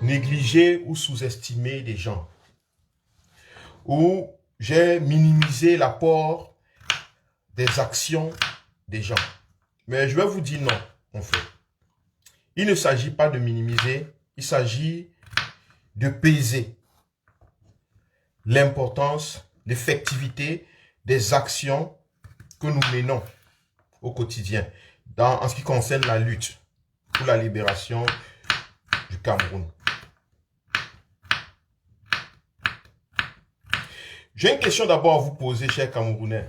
négligé ou sous-estimé des gens, ou j'ai minimisé l'apport des actions des gens. Mais je vais vous dire non, en fait. Il ne s'agit pas de minimiser, il s'agit de peser l'importance, l'effectivité des actions que nous menons au quotidien en ce qui concerne la lutte pour la libération du Cameroun. J'ai une question d'abord à vous poser, chers Camerounais.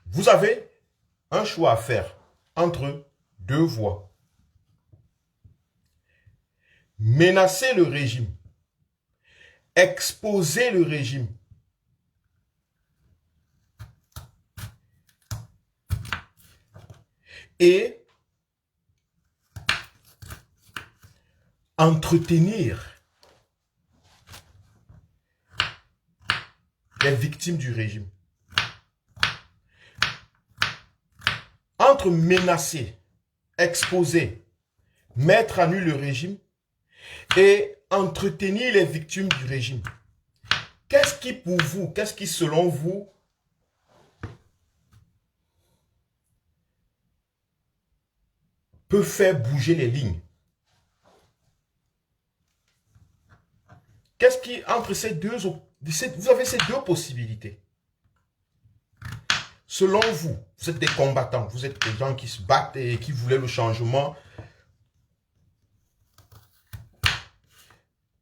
Vous avez un choix à faire entre deux voies. Menacer le régime, exposer le régime, et entretenir les victimes du régime. Entre menacer, exposer, mettre à nu le régime et entretenir les victimes du régime. Qu'est-ce qui pour vous, qu'est-ce qui selon vous peut faire bouger les lignes? Qu'est-ce qui, entre ces deux, vous avez ces deux possibilités. Selon vous, vous êtes des combattants, vous êtes des gens qui se battent et qui voulaient le changement.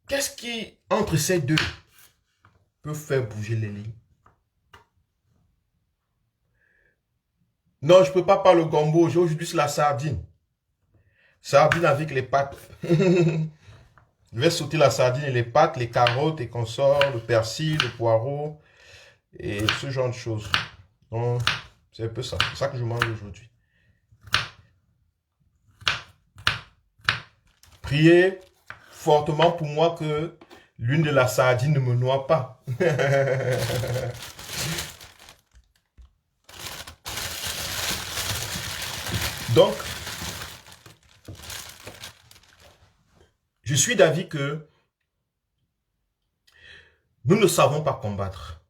Qu'est-ce qui, entre ces deux, peut faire bouger les lignes? Non, je ne peux pas parler le gombo, j'ai aujourd'hui la sardine. Sardine avec les pâtes. Je vais sauter la sardine et les pâtes, les carottes et consorts, le persil, le poireau et ce genre de choses. Donc, c'est un peu ça. C'est ça que je mange aujourd'hui. Priez fortement pour moi que l'une de la sardine ne me noie pas. Donc, je suis d'avis que nous ne savons pas combattre.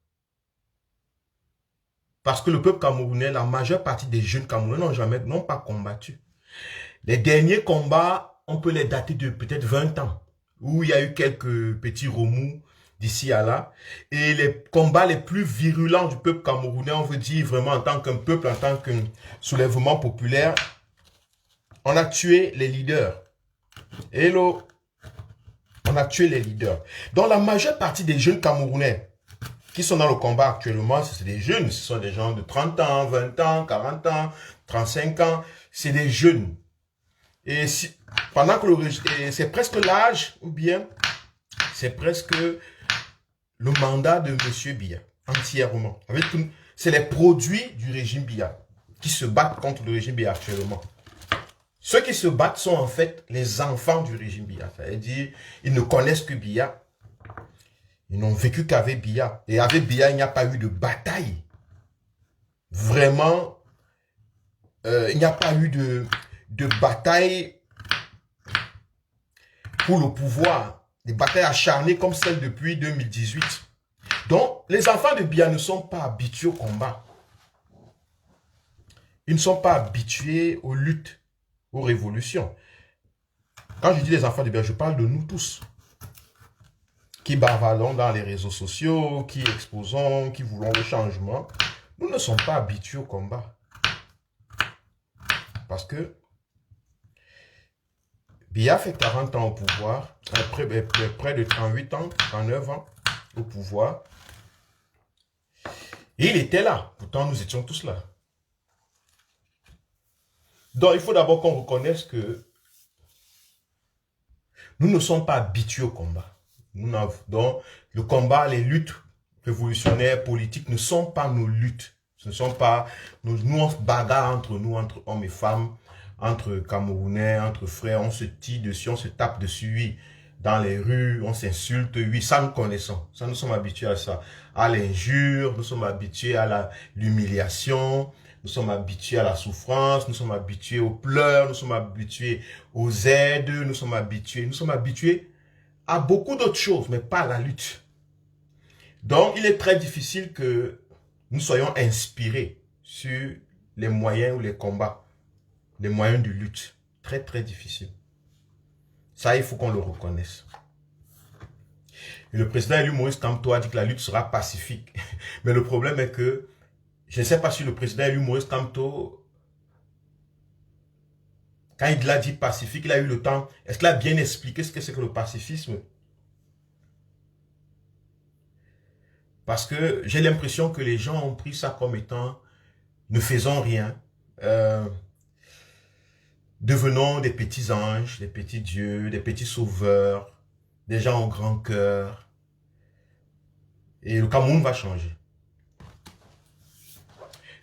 Parce que le peuple camerounais, la majeure partie des jeunes Camerounais n'ont pas combattu. Les derniers combats, on peut les dater de peut-être 20 ans, où il y a eu quelques petits remous d'ici à là. Et les combats les plus virulents du peuple camerounais, on veut dire vraiment en tant qu'un peuple, en tant qu'un soulèvement populaire, on a tué les leaders. Hello! On a tué les leaders. Donc la majeure partie des jeunes Camerounais qui sont dans le combat actuellement, c'est des jeunes. Ce sont des gens de 30 ans, 20 ans, 40 ans, 35 ans. C'est des jeunes. Et si, pendant que c'est presque l'âge, ou bien c'est presque le mandat de M. Biya, entièrement. C'est les produits du régime Biya qui se battent contre le régime Biya actuellement. Ceux qui se battent sont en fait les enfants du régime Biya. C'est-à-dire, ils ne connaissent que Biya. Ils n'ont vécu qu'avec Biya. Et avec Biya, il n'y a pas eu de bataille. Vraiment, il n'y a pas eu de bataille pour le pouvoir. Des batailles acharnées comme celle depuis 2018. Donc, les enfants de Biya ne sont pas habitués au combat. Ils ne sont pas habitués aux luttes, aux révolutions. Quand je dis les enfants de Biya, je parle de nous tous. Qui bavardons dans les réseaux sociaux, qui exposons, qui voulons le changement. Nous ne sommes pas habitués au combat. Parce que Biya fait 40 ans au pouvoir, près de 38 ans, 39 ans au pouvoir. Et il était là. Pourtant, nous étions tous là. Donc, il faut d'abord qu'on reconnaisse que nous ne sommes pas habitués au combat. Donc, le combat, les luttes révolutionnaires, politiques ne sont pas nos luttes. Ce ne sont pas... Nous on se bagarre entre nous, entre hommes et femmes, entre Camerounais, entre frères. On se tire dessus, on se tape dessus, oui. Dans les rues, on s'insulte, oui. Ça, nous connaissons. Ça, nous sommes habitués à ça. À l'injure, nous sommes habitués à l'humiliation. Nous sommes habitués à la souffrance, nous sommes habitués aux pleurs, nous sommes habitués aux aides, nous sommes habitués à beaucoup d'autres choses, mais pas à la lutte. Donc, il est très difficile que nous soyons inspirés sur les moyens ou les combats, les moyens de lutte. Très, très difficile. Ça, il faut qu'on le reconnaisse. Et le président élu Maurice Kamto a dit que la lutte sera pacifique. Mais le problème est que, je ne sais pas si le président élu Maurice Kamto, quand il l'a dit pacifique, il a eu le temps. Est-ce qu'il a bien expliqué ce que c'est que le pacifisme? Parce que j'ai l'impression que les gens ont pris ça comme étant ne faisons rien. Devenons des petits anges, des petits dieux, des petits sauveurs, des gens au grand cœur. Et le Cameroun va changer.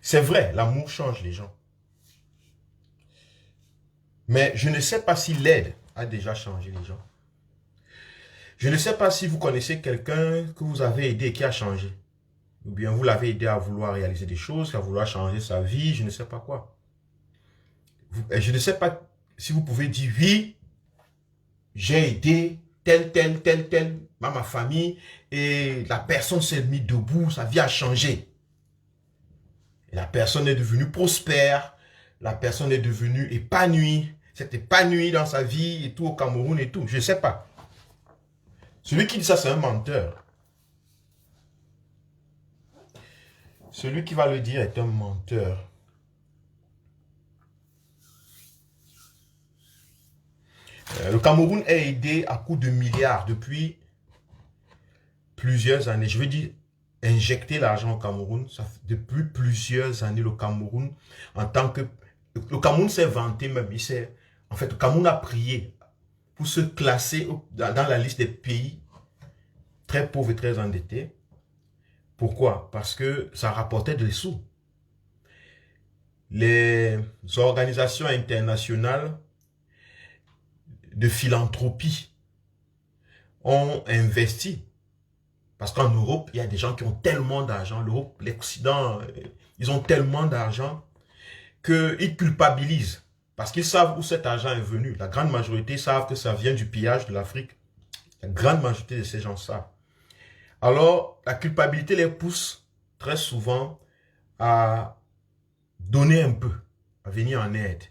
C'est vrai, l'amour change les gens. Mais je ne sais pas si l'aide a déjà changé les gens. Je ne sais pas si vous connaissez quelqu'un que vous avez aidé et qui a changé. Ou bien vous l'avez aidé à vouloir réaliser des choses, à vouloir changer sa vie, je ne sais pas quoi. Je ne sais pas si vous pouvez dire oui, j'ai aidé tel, ma famille, et la personne s'est mise debout, sa vie a changé. Et la personne est devenue prospère, la personne est devenue épanouie, s'est épanouie dans sa vie et tout au Cameroun et tout, je ne sais pas. Celui qui dit ça, c'est un menteur. Celui qui va le dire est un menteur. Le Cameroun est aidé à coups de milliards depuis plusieurs années. Je veux dire, injecter l'argent au Cameroun, ça fait depuis plusieurs années, le Cameroun, en tant que... Le Cameroun s'est vanté même, en fait, le Cameroun a prié pour se classer dans la liste des pays très pauvres et très endettés. Pourquoi? Parce que ça rapportait des sous. Les organisations internationales de philanthropie ont investi. Parce qu'en Europe, il y a des gens qui ont tellement d'argent. L'Europe, l'Occident, ils ont tellement d'argent qu'ils culpabilisent. Parce qu'ils savent où cet argent est venu. La grande majorité savent que ça vient du pillage de l'Afrique. La grande majorité de ces gens savent. Alors, la culpabilité les pousse très souvent à donner un peu, à venir en aide.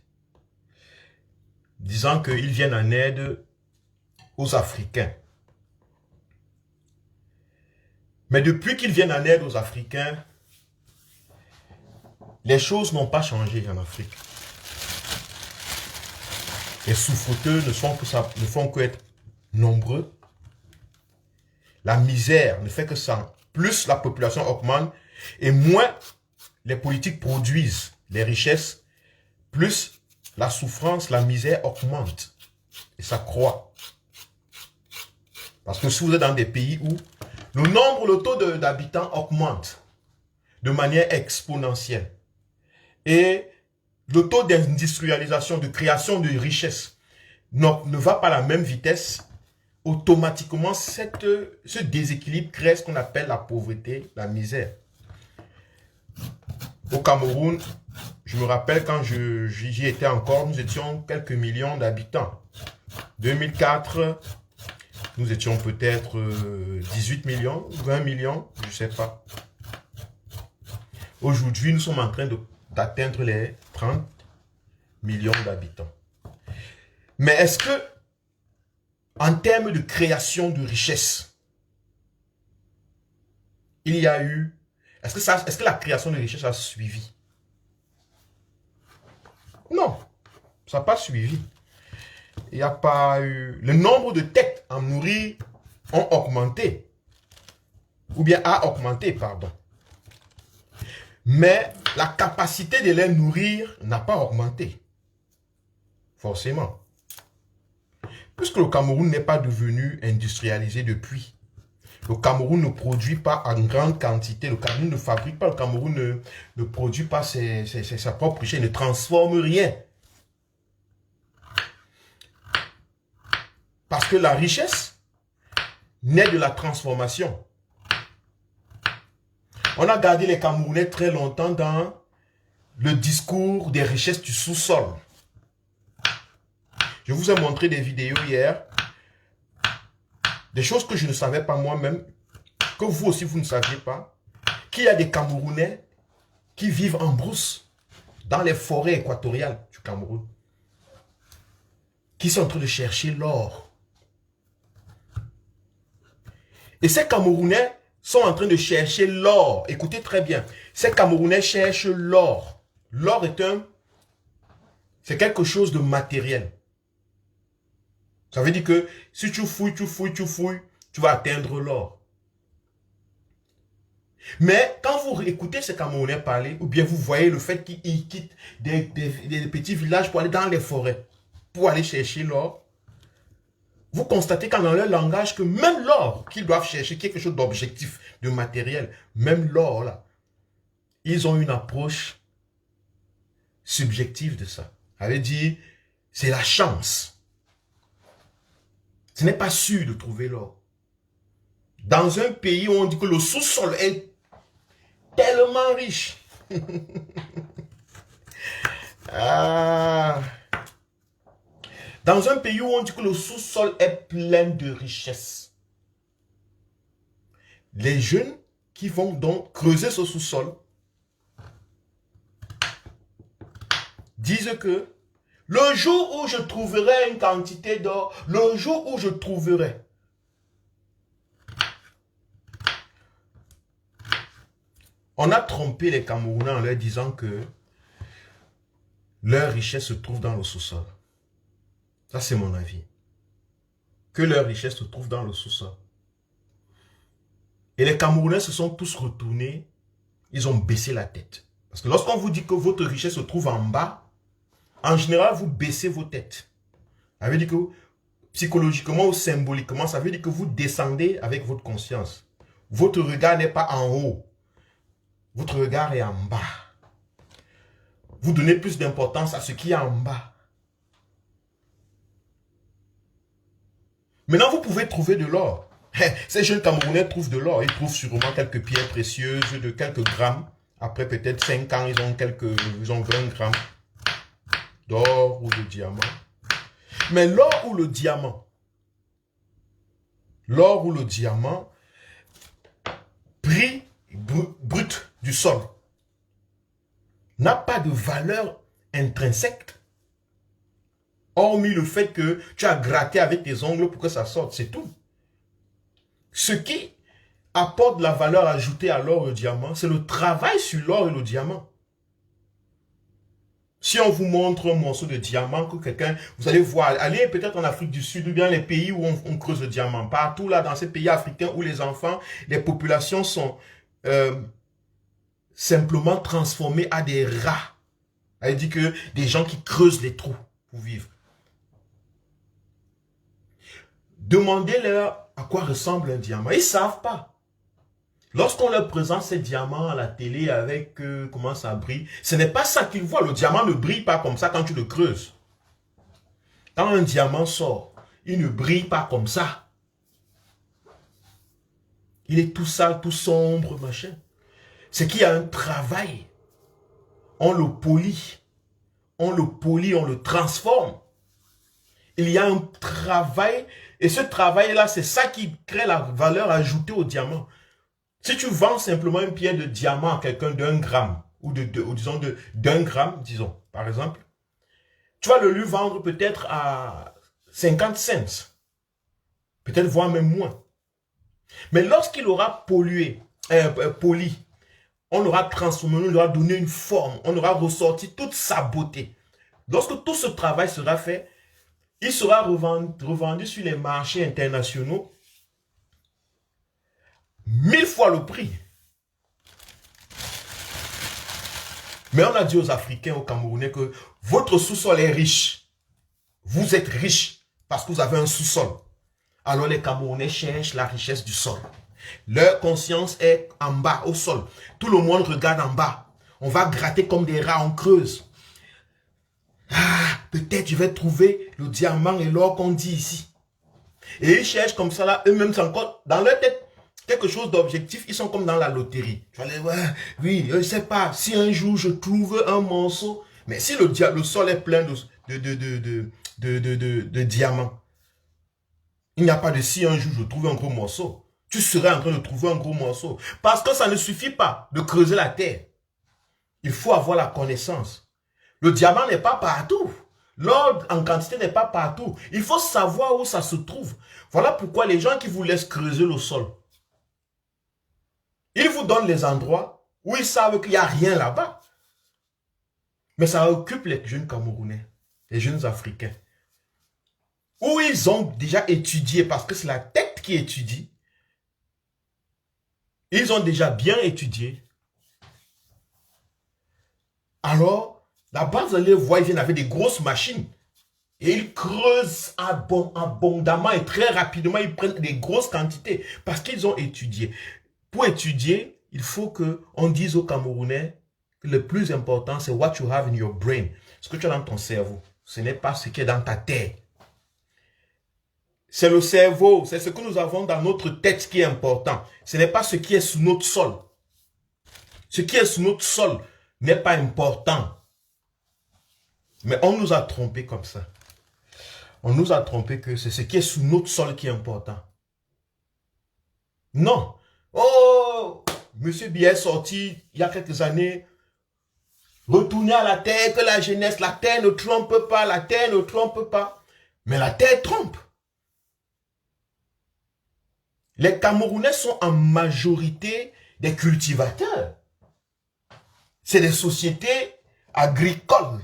Disant qu'ils viennent en aide aux Africains. Mais depuis qu'ils viennent en aide aux Africains, les choses n'ont pas changé en Afrique. Les souffreteux ne font que être nombreux. La misère ne fait que ça. Plus la population augmente et moins les politiques produisent les richesses, plus la souffrance, la misère augmente. Et ça croît. Parce que si vous êtes dans des pays où le taux d'habitants augmente de manière exponentielle et le taux d'industrialisation, de création de richesses ne va pas à la même vitesse, automatiquement, ce déséquilibre crée ce qu'on appelle la pauvreté, la misère. Au Cameroun, je me rappelle quand j'y étais encore, nous étions quelques millions d'habitants. 2004, nous étions peut-être 18 millions, 20 millions, je ne sais pas. Aujourd'hui, nous sommes en train d'atteindre les 30 millions d'habitants. Mais est-ce que, en termes de création de richesse, il y a eu... Est-ce que la création de richesse a suivi? Non, ça n'a pas suivi. Il n'y a pas eu... Le nombre de têtes à nourrir ont augmenté. Ou bien a augmenté, pardon. Mais la capacité de les nourrir n'a pas augmenté. Forcément. Puisque le Cameroun n'est pas devenu industrialisé depuis. Le Cameroun ne produit pas en grande quantité. Le Cameroun ne fabrique pas. Le Cameroun ne produit pas sa propre richesse. Il ne transforme rien. Parce que la richesse naît de la transformation. On a gardé les Camerounais très longtemps dans le discours des richesses du sous-sol. Je vous ai montré des vidéos hier, des choses que je ne savais pas moi-même, que vous aussi vous ne saviez pas, qu'il y a des Camerounais qui vivent en brousse, dans les forêts équatoriales du Cameroun, qui sont en train de chercher l'or. Et ces Camerounais sont en train de chercher l'or. Écoutez très bien, ces Camerounais cherchent l'or. L'or c'est quelque chose de matériel. Ça veut dire que si tu fouilles, tu vas atteindre l'or. Mais quand vous écoutez ces Camerounais parler, ou bien vous voyez le fait qu'ils quittent des petits villages pour aller dans les forêts, pour aller chercher l'or, vous constatez dans leur langage que même l'or qu'ils doivent chercher, quelque chose d'objectif, de matériel, même l'or là, ils ont une approche subjective de ça. Ça veut dire, c'est la chance. Ce n'est pas sûr de trouver l'or. Dans un pays où on dit que le sous-sol est tellement riche. Dans un pays où on dit que le sous-sol est plein de richesses. Les jeunes qui vont donc creuser ce sous-sol disent que le jour où je trouverai une quantité d'or, le jour où je trouverai. On a trompé les Camerounais en leur disant que leur richesse se trouve dans le sous-sol. Ça, c'est mon avis. Que leur richesse se trouve dans le sous-sol. Et les Camerounais se sont tous retournés, ils ont baissé la tête. Parce que lorsqu'on vous dit que votre richesse se trouve en bas, en général, vous baissez vos têtes. Ça veut dire que psychologiquement ou symboliquement, ça veut dire que vous descendez avec votre conscience. Votre regard n'est pas en haut. Votre regard est en bas. Vous donnez plus d'importance à ce qui est en bas. Maintenant, vous pouvez trouver de l'or. Ces jeunes Camerounais trouvent de l'or. Ils trouvent sûrement quelques pierres précieuses de quelques grammes. Après peut-être 5 ans, ils ont 20 grammes d'or ou de diamant. Mais l'or ou le diamant, prix brut du sol, n'a pas de valeur intrinsèque. Hormis le fait que tu as gratté avec tes ongles pour que ça sorte, c'est tout. Ce qui apporte la valeur ajoutée à l'or et au diamant, c'est le travail sur l'or et le diamant. Si on vous montre un morceau de diamant que quelqu'un, vous allez voir, allez peut-être en Afrique du Sud ou bien les pays où on creuse le diamant. Partout là, dans ces pays africains où les enfants, les populations sont simplement transformées à des rats. Elle dit que des gens qui creusent les trous pour vivre. Demandez-leur à quoi ressemble un diamant. Ils ne savent pas. Lorsqu'on leur présente ces diamants à la télé avec comment ça brille, ce n'est pas ça qu'ils voient. Le diamant ne brille pas comme ça quand tu le creuses. Quand un diamant sort, il ne brille pas comme ça. Il est tout sale, tout sombre, machin. C'est qu'il y a un travail. On le polit. On le transforme. Il y a un travail. Et ce travail-là, c'est ça qui crée la valeur ajoutée au diamant. Si tu vends simplement une pierre de diamant à quelqu'un d'1 gramme, ou disons d'1 gramme, disons, par exemple, tu vas le lui vendre peut-être à 50 cents. Peut-être voire même moins. Mais lorsqu'il aura poli, on aura transformé, on aura donné une forme, on aura ressorti toute sa beauté. Lorsque tout ce travail sera fait, il sera revendu sur les marchés internationaux 1000 fois le prix. Mais on a dit aux Africains, aux Camerounais que votre sous-sol est riche. Vous êtes riche parce que vous avez un sous-sol. Alors les Camerounais cherchent la richesse du sol. Leur conscience est en bas, au sol. Tout le monde regarde en bas. On va gratter comme des rats, on creuse. Ah, peut-être je vais trouver le diamant et l'or qu'on dit ici. Et ils cherchent comme ça là, eux-mêmes c'est encore dans leur tête. quelque chose d'objectif, ils sont comme dans la loterie. Tu vas aller, ouais, oui, je ne sais pas, si un jour je trouve un morceau, mais si le sol est plein de diamants, il n'y a pas de si un jour je trouve un gros morceau. Tu serais en train de trouver un gros morceau. Parce que ça ne suffit pas de creuser la terre. Il faut avoir la connaissance. Le diamant n'est pas partout. L'or en quantité n'est pas partout. Il faut savoir où ça se trouve. Voilà pourquoi les gens qui vous laissent creuser le sol, ils vous donnent les endroits où ils savent qu'il n'y a rien là-bas. Mais ça occupe les jeunes Camerounais, les jeunes Africains, où ils ont déjà étudié, parce que c'est la tête qui étudie. Ils ont déjà bien étudié. Alors, là-bas, vous allez voir, ils viennent avec des grosses machines. Et ils creusent abondamment et très rapidement, ils prennent des grosses quantités. Parce qu'ils ont étudié. Pour étudier, il faut qu'on dise aux Camerounais que le plus important, c'est what you have in your brain. Ce que tu as dans ton cerveau. Ce n'est pas ce qui est dans ta tête. C'est le cerveau, c'est ce que nous avons dans notre tête qui est important. Ce n'est pas ce qui est sous notre sol. Ce qui est sous notre sol n'est pas important. Mais on nous a trompés comme ça. On nous a trompés que c'est ce qui est sous notre sol qui est important. Non. Oh, Monsieur Biya est sorti il y a quelques années. Retourner à la terre, que la jeunesse, la terre ne trompe pas, la terre ne trompe pas. Mais la terre trompe. Les Camerounais sont en majorité des cultivateurs. C'est des sociétés agricoles.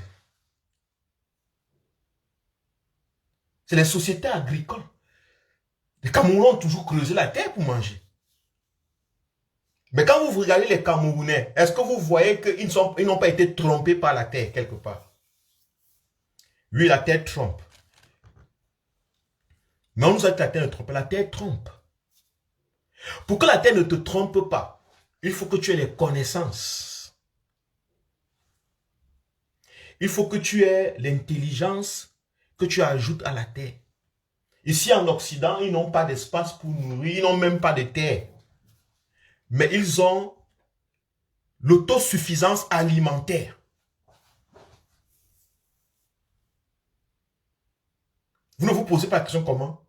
C'est des sociétés agricoles. Les Camerounais ont toujours creusé la terre pour manger. Mais quand vous regardez les Camerounais, est-ce que vous voyez qu'ils n'ont pas été trompés par la terre quelque part? Oui, la terre trompe. Mais on nous a dit que la terre ne trompe pas. La terre trompe. Pour que la terre ne te trompe pas, il faut que tu aies les connaissances. Il faut que tu aies l'intelligence que tu ajoutes à la terre. Ici en Occident, ils n'ont pas d'espace pour nourrir, ils n'ont même pas de terre. Mais ils ont l'autosuffisance alimentaire. Vous ne vous posez pas la question comment?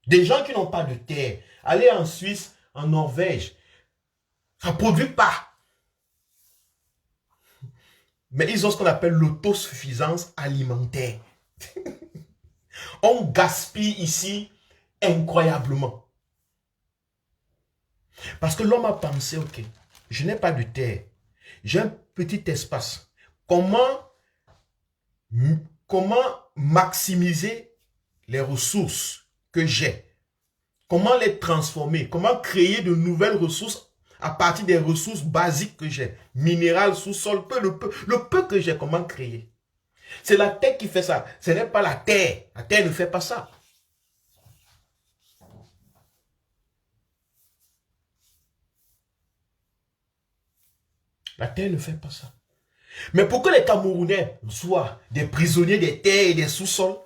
Des gens qui n'ont pas de terre, aller en Suisse, en Norvège, ça ne produit pas. Mais ils ont ce qu'on appelle l'autosuffisance alimentaire. On gaspille ici incroyablement. Parce que l'homme a pensé, ok, je n'ai pas de terre, j'ai un petit espace. Comment maximiser les ressources que j'ai? Comment les transformer? Comment créer de nouvelles ressources à partir des ressources basiques que j'ai? Minéral, sous-sol, le peu que j'ai, comment créer? C'est la terre qui fait ça. Ce n'est pas la terre. La terre ne fait pas ça. La terre ne fait pas ça. Mais pour que les Camerounais soient des prisonniers des terres et des sous-sols,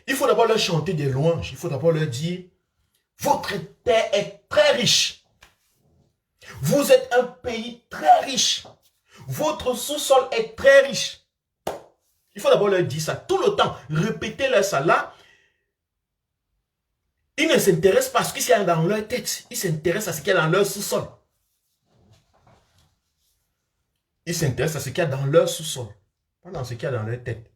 il faut d'abord leur chanter des louanges. Il faut d'abord leur dire, votre terre est très riche. Vous êtes un pays très riche. Votre sous-sol est très riche. Il faut d'abord leur dire ça tout le temps. Répétez-leur ça là. Ils ne s'intéressent pas à ce qu'il y a dans leur tête. Ils s'intéressent à ce qu'il y a dans leur sous-sol. Ils s'intéressent à ce qu'il y a dans leur sous-sol. Pas dans ce qu'il y a dans leur tête.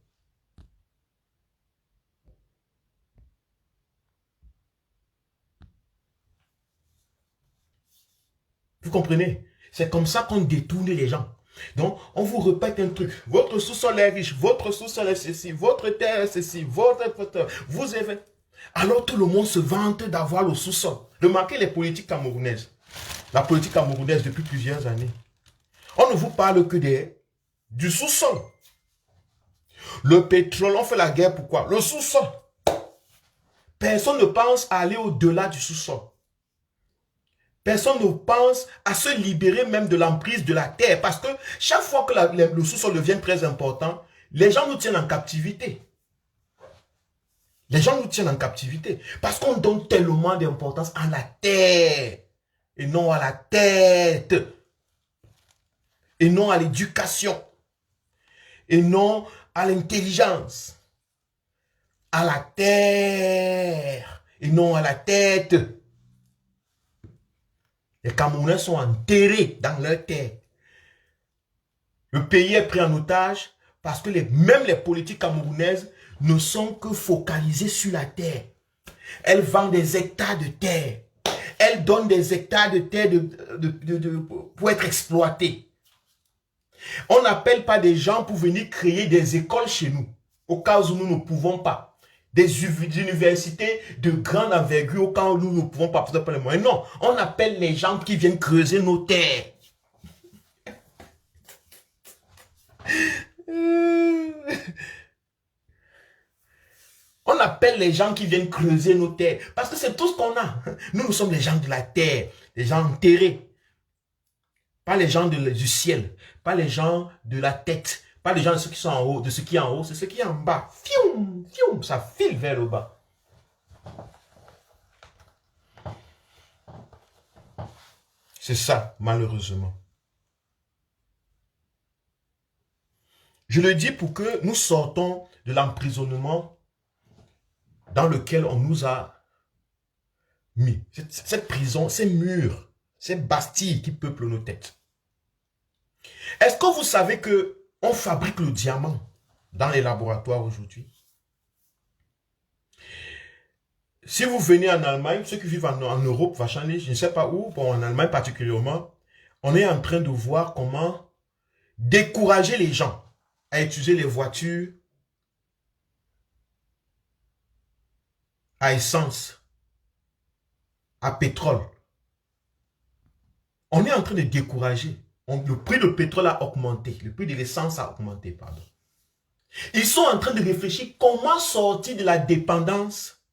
Vous comprenez? C'est comme ça qu'on détourne les gens. Donc, on vous répète un truc. Votre sous-sol est riche, votre sous-sol est ceci, votre terre est ceci, vous avez... Alors, tout le monde se vante d'avoir le sous-sol. Remarquez les politiques camerounaises. La politique camerounaise depuis plusieurs années. On ne vous parle que du sous-sol. Le pétrole, on fait la guerre, pourquoi? Le sous-sol. Personne ne pense à aller au-delà du sous-sol. Personne ne pense à se libérer même de l'emprise de la terre. Parce que chaque fois que le sous-sol devient très important, les gens nous tiennent en captivité. Les gens nous tiennent en captivité parce qu'on donne tellement d'importance à la terre et non à la tête, et non à l'éducation, et non à l'intelligence, à la terre et non à la tête. Les Camerounais sont enterrés dans leur terre. Le pays est pris en otage parce que même les politiques camerounaises ne sont que focalisées sur la terre. Elles vendent des hectares de terre. Elles donnent des hectares de terre pour être exploités. On n'appelle pas des gens pour venir créer des écoles chez nous, au cas où nous ne pouvons pas. Des universités de grande envergure, au cas où nous ne pouvons pas. Les moyens. Non, on appelle les gens qui viennent creuser nos terres. On appelle les gens qui viennent creuser nos terres. Parce que c'est tout ce qu'on a. Nous sommes les gens de la terre. Les gens enterrés. Pas les gens du ciel. Pas les gens de la tête. Pas les gens de ceux qui sont en haut. De ceux qui sont en haut, c'est ceux qui sont en bas. Fium, fium, ça file vers le bas. C'est ça, malheureusement. Je le dis pour que nous sortons de l'emprisonnement dans lequel on nous a mis. Cette prison, ces murs, ces bastilles qui peuplent nos têtes. Est-ce que vous savez que on fabrique le diamant dans les laboratoires aujourd'hui? Si vous venez en Allemagne, ceux qui vivent en Europe, vont changer, je ne sais pas où, bon, en Allemagne particulièrement, on est en train de voir comment décourager les gens à utiliser les voitures à essence, à pétrole. On est en train de décourager. Le prix du pétrole a augmenté. Le prix de l'essence a augmenté, pardon. Ils sont en train de réfléchir comment sortir de la dépendance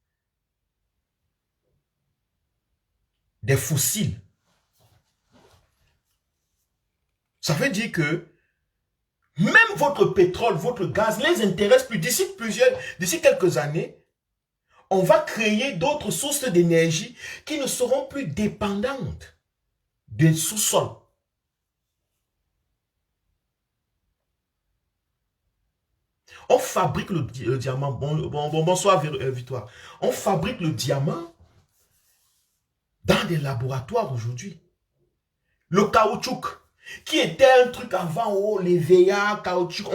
des fossiles. Ça veut dire que même votre pétrole, votre gaz les intéresse plus. D'ici quelques années, on va créer d'autres sources d'énergie qui ne seront plus dépendantes des sous-sols. On fabrique le diamant. Bonsoir, Victoire. On fabrique le diamant dans des laboratoires aujourd'hui. Le caoutchouc, qui était un truc avant, oh, les VA, caoutchouc,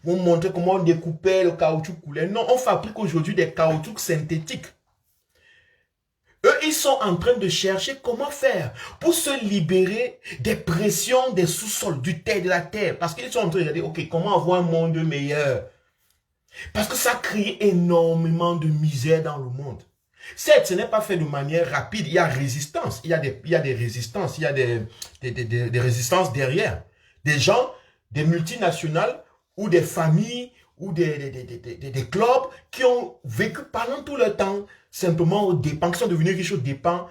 on montrait comment on découpait le caoutchouc coulait. Non, on fabrique aujourd'hui des caoutchoucs synthétiques. Eux, ils sont en train de chercher comment faire pour se libérer des pressions des sous-sols, de la terre. Parce qu'ils sont en train de dire, ok, comment avoir un monde meilleur? Parce que ça crée énormément de misère dans le monde. Certes, ce n'est pas fait de manière rapide, il y a résistance, il y a des résistances, il y a des résistances derrière. Des gens, des multinationales ou des familles ou des clubs qui ont vécu pendant tout le temps simplement aux dépens, qui sont devenus riches aux dépens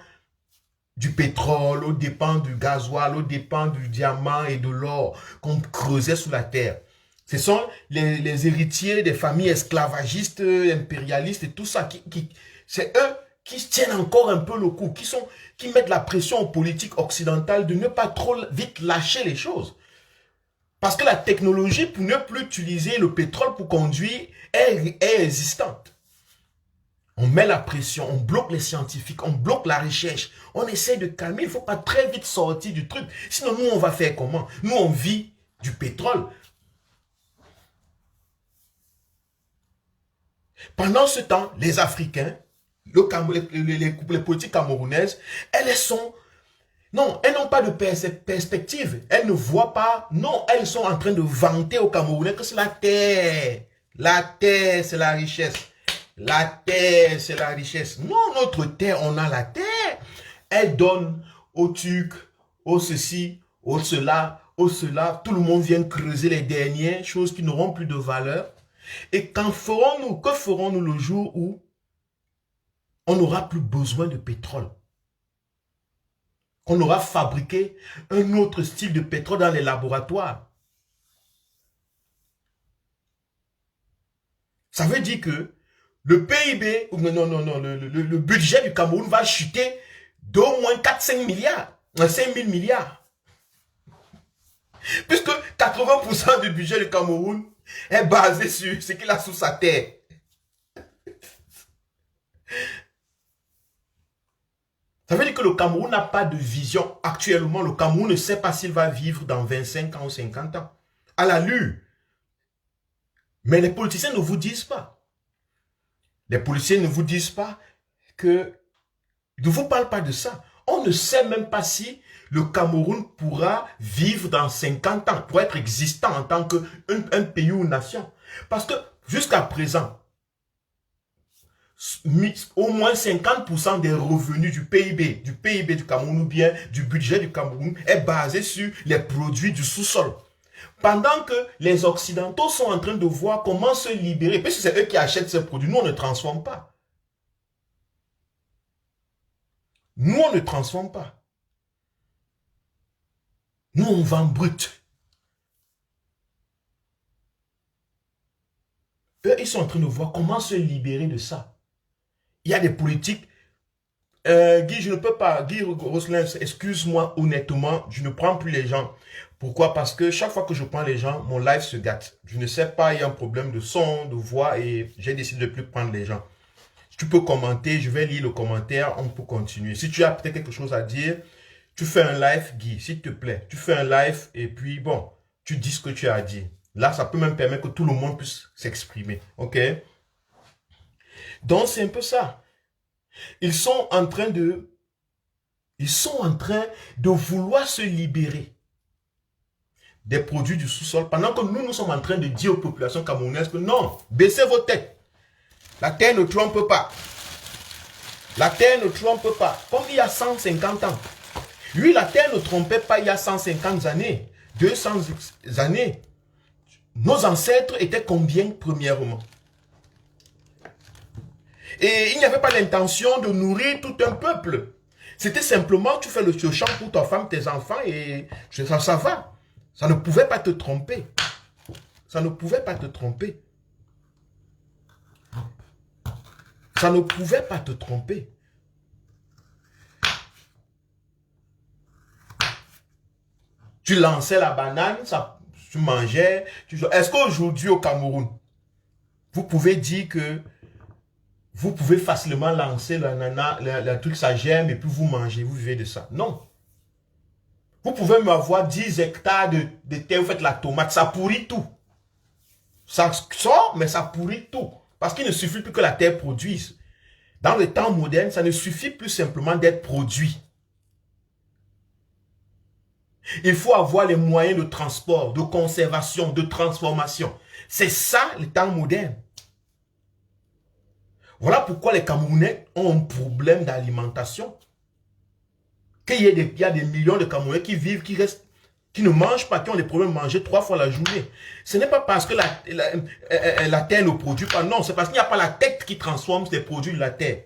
du pétrole, aux dépens du gasoil, aux dépens du diamant et de l'or qu'on creusait sous la terre. Ce sont les héritiers des familles esclavagistes, impérialistes et tout ça. C'est eux qui tiennent encore un peu le coup, qui mettent la pression aux politiques occidentales de ne pas trop vite lâcher les choses. Parce que la technologie, pour ne plus utiliser le pétrole pour conduire, est existante. On met la pression, on bloque les scientifiques, on bloque la recherche, on essaie de calmer, il ne faut pas très vite sortir du truc. Sinon, nous, on va faire comment? Nous, on vit du pétrole. Pendant ce temps, les Africains, les politiques camerounaises, elles n'ont pas de perspective. Elles ne voient pas, non, elles sont en train de vanter aux Camerounais que c'est la terre. La terre, c'est la richesse. La terre, c'est la richesse. Non, notre terre, on a la terre. Elle donne aux Turcs, aux ceci, aux cela, aux cela. Tout le monde vient creuser les dernières choses qui n'auront plus de valeur. Et que ferons-nous le jour où on n'aura plus besoin de pétrole? Qu'on aura fabriqué un autre style de pétrole dans les laboratoires. Ça veut dire que le PIB, non, le budget du Cameroun va chuter d'au moins 4-5 milliards, 5 000 milliards. Puisque 80% du budget du Cameroun est basé sur ce qu'il a sous sa terre. Ça veut dire que le Cameroun n'a pas de vision. Actuellement, le Cameroun ne sait pas s'il va vivre dans 25 ans ou 50 ans. À l'allure. Mais les politiciens ne vous disent pas. Les politiciens ne vous disent pas que... Ils ne vous parlent pas de ça. On ne sait même pas si le Cameroun pourra vivre dans 50 ans, pour être existant en tant qu'un pays ou une nation. Parce que jusqu'à présent, au moins 50% des revenus du PIB du Cameroun ou bien du budget du Cameroun est basé sur les produits du sous-sol. Pendant que les Occidentaux sont en train de voir comment se libérer, parce que c'est eux qui achètent ces produits, nous on ne transforme pas. Nous on ne transforme pas. Nous on vend brut. Eux ils sont en train de voir comment se libérer de ça. Il y a des politiques. Guy, je ne peux pas. Guy Rosselin, excuse-moi honnêtement, je ne prends plus les gens. Pourquoi? Parce que chaque fois que je prends les gens, mon live se gâte. Je ne sais pas, il y a un problème de son, de voix et j'ai décidé de ne plus prendre les gens. Tu peux commenter, je vais lire le commentaire, on peut continuer. Si tu as peut-être quelque chose à dire, tu fais un live, Guy, s'il te plaît. Tu fais un live et puis bon, tu dis ce que tu as à dire. Là, ça peut même permettre que tout le monde puisse s'exprimer. Ok? Donc, c'est un peu ça. Ils sont en train de vouloir se libérer des produits du sous-sol pendant que nous sommes en train de dire aux populations camerounaises que non, baissez vos têtes. La terre ne trompe pas. La terre ne trompe pas. Comme il y a 150 ans. Oui, la terre ne trompait pas il y a 150 années, 200 années. Nos ancêtres étaient combien premièrement? Et il n'y avait pas l'intention de nourrir tout un peuple. C'était simplement, tu fais le champ pour ta femme, tes enfants, et ça va. Ça ne pouvait pas te tromper. Ça ne pouvait pas te tromper. Ça ne pouvait pas te tromper. Tu lançais la banane, tu mangeais. Est-ce qu'aujourd'hui au Cameroun, vous pouvez dire que vous pouvez facilement lancer le truc, ça germe et puis vous mangez, vous vivez de ça? Non. Vous pouvez me avoir 10 hectares de terre, vous faites la tomate, ça pourrit tout. Ça sort, mais ça pourrit tout. Parce qu'il ne suffit plus que la terre produise. Dans le temps moderne, ça ne suffit plus simplement d'être produit. Il faut avoir les moyens de transport, de conservation, de transformation. C'est ça le temps moderne. Voilà pourquoi les Camerounais ont un problème d'alimentation. Il y a des millions de Camerounais qui vivent, qui restent, qui ne mangent pas, qui ont des problèmes de manger 3 fois la journée. Ce n'est pas parce que la terre ne produit pas. Non, c'est parce qu'il n'y a pas la tête qui transforme les produits de la terre.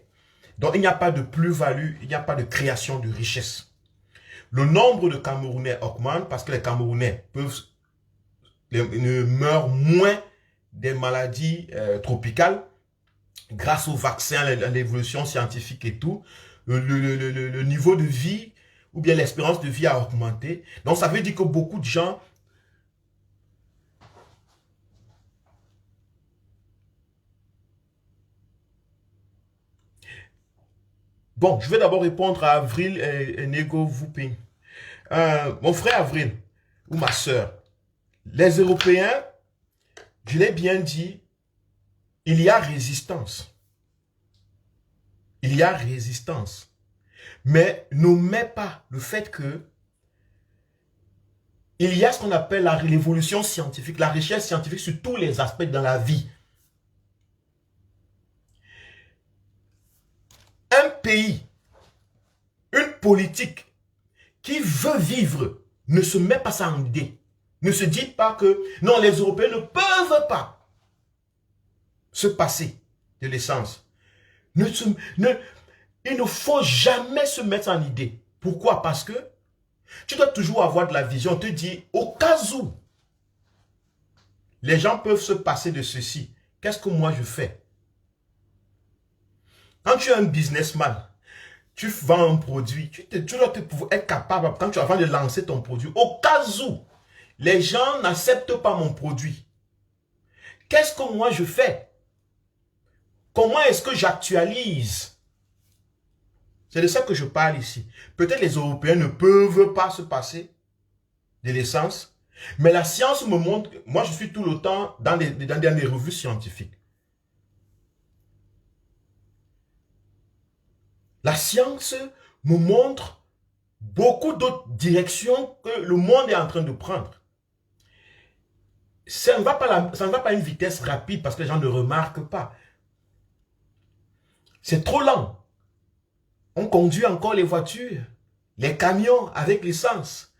Donc il n'y a pas de plus-value, il n'y a pas de création de richesse. Le nombre de Camerounais augmente parce que les Camerounais meurent moins des maladies tropicales grâce au vaccin, à l'évolution scientifique et tout. Le niveau de vie ou bien l'espérance de vie a augmenté. Donc ça veut dire que beaucoup de gens bon, je vais d'abord répondre à Avril et Nego Vuping. Mon frère Avril, ou ma soeur, les Européens, je l'ai bien dit, il y a résistance. Il y a résistance. Mais ne mets pas le fait que il y a ce qu'on appelle la révolution scientifique, la recherche scientifique sur tous les aspects dans la vie. Un pays, une politique qui veut vivre ne se met pas ça en idée. Ne se dit pas que non, les Européens ne peuvent pas se passer de l'essence. Il ne faut jamais se mettre en idée. Pourquoi? Parce que tu dois toujours avoir de la vision. On te dit, au cas où les gens peuvent se passer de ceci, qu'est-ce que moi je fais? Quand tu es un businessman, tu vends un produit, tu dois être capable, quand tu as avant de lancer ton produit, au cas où les gens n'acceptent pas mon produit, qu'est-ce que moi je fais? Comment est-ce que j'actualise? C'est de ça que je parle ici. Peut-être les Européens ne peuvent pas se passer de l'essence, mais la science me montre, moi je suis tout le temps dans des revues scientifiques. La science me montre beaucoup d'autres directions que le monde est en train de prendre. Ça ne va pas à une vitesse rapide parce que les gens ne remarquent pas. C'est trop lent. On conduit encore les voitures, les camions avec l'essence.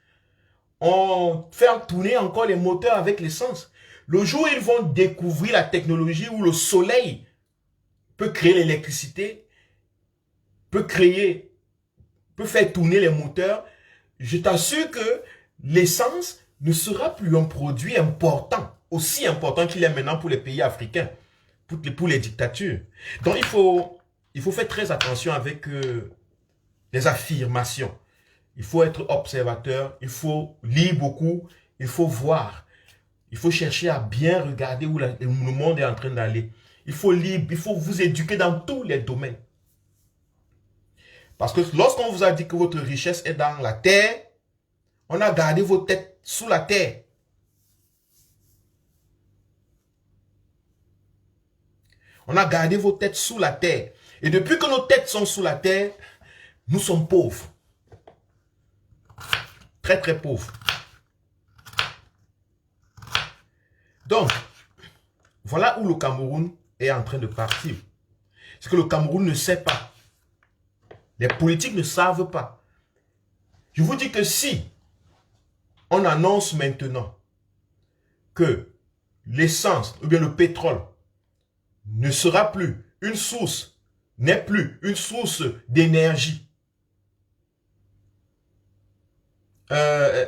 On fait tourner encore les moteurs avec l'essence. Le jour où ils vont découvrir la technologie où le soleil peut créer l'électricité, peut faire tourner les moteurs, je t'assure que l'essence ne sera plus un produit important, aussi important qu'il est maintenant pour les pays africains, pour les dictatures. Donc il faut faire très attention avec les affirmations. Il faut être observateur, il faut lire beaucoup, il faut voir. Il faut chercher à bien regarder où le monde est en train d'aller. Il faut lire, il faut vous éduquer dans tous les domaines. Parce que lorsqu'on vous a dit que votre richesse est dans la terre, on a gardé vos têtes sous la terre. On a gardé vos têtes sous la terre. Et depuis que nos têtes sont sous la terre, nous sommes pauvres. Très, très pauvres. Donc, voilà où le Cameroun est en train de partir. C'est que le Cameroun ne sait pas. Les politiques ne savent pas. Je vous dis que si on annonce maintenant que l'essence ou bien le pétrole ne sera plus une source, n'est plus une source d'énergie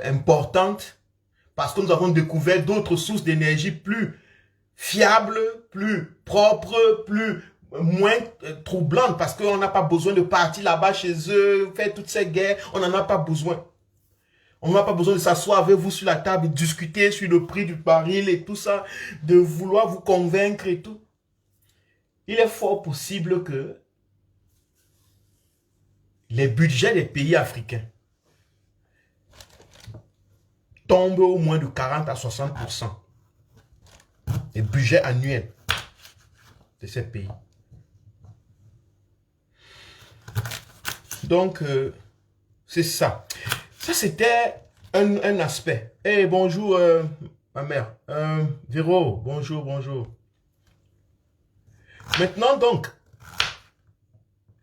importante, parce que nous avons découvert d'autres sources d'énergie plus fiables, plus propres, moins troublantes, parce qu'on n'a pas besoin de partir là-bas chez eux, faire toutes ces guerres, on n'en a pas besoin. On n'a pas besoin de s'asseoir avec vous sur la table et discuter sur le prix du baril et tout ça, de vouloir vous convaincre et tout. Il est fort possible que les budgets des pays africains tombent au moins de 40 à 60%. Les budgets annuels de ces pays. Donc, c'est ça. Ça, c'était un aspect. Eh, bonjour, ma mère. Véro, bonjour, bonjour. Maintenant, donc,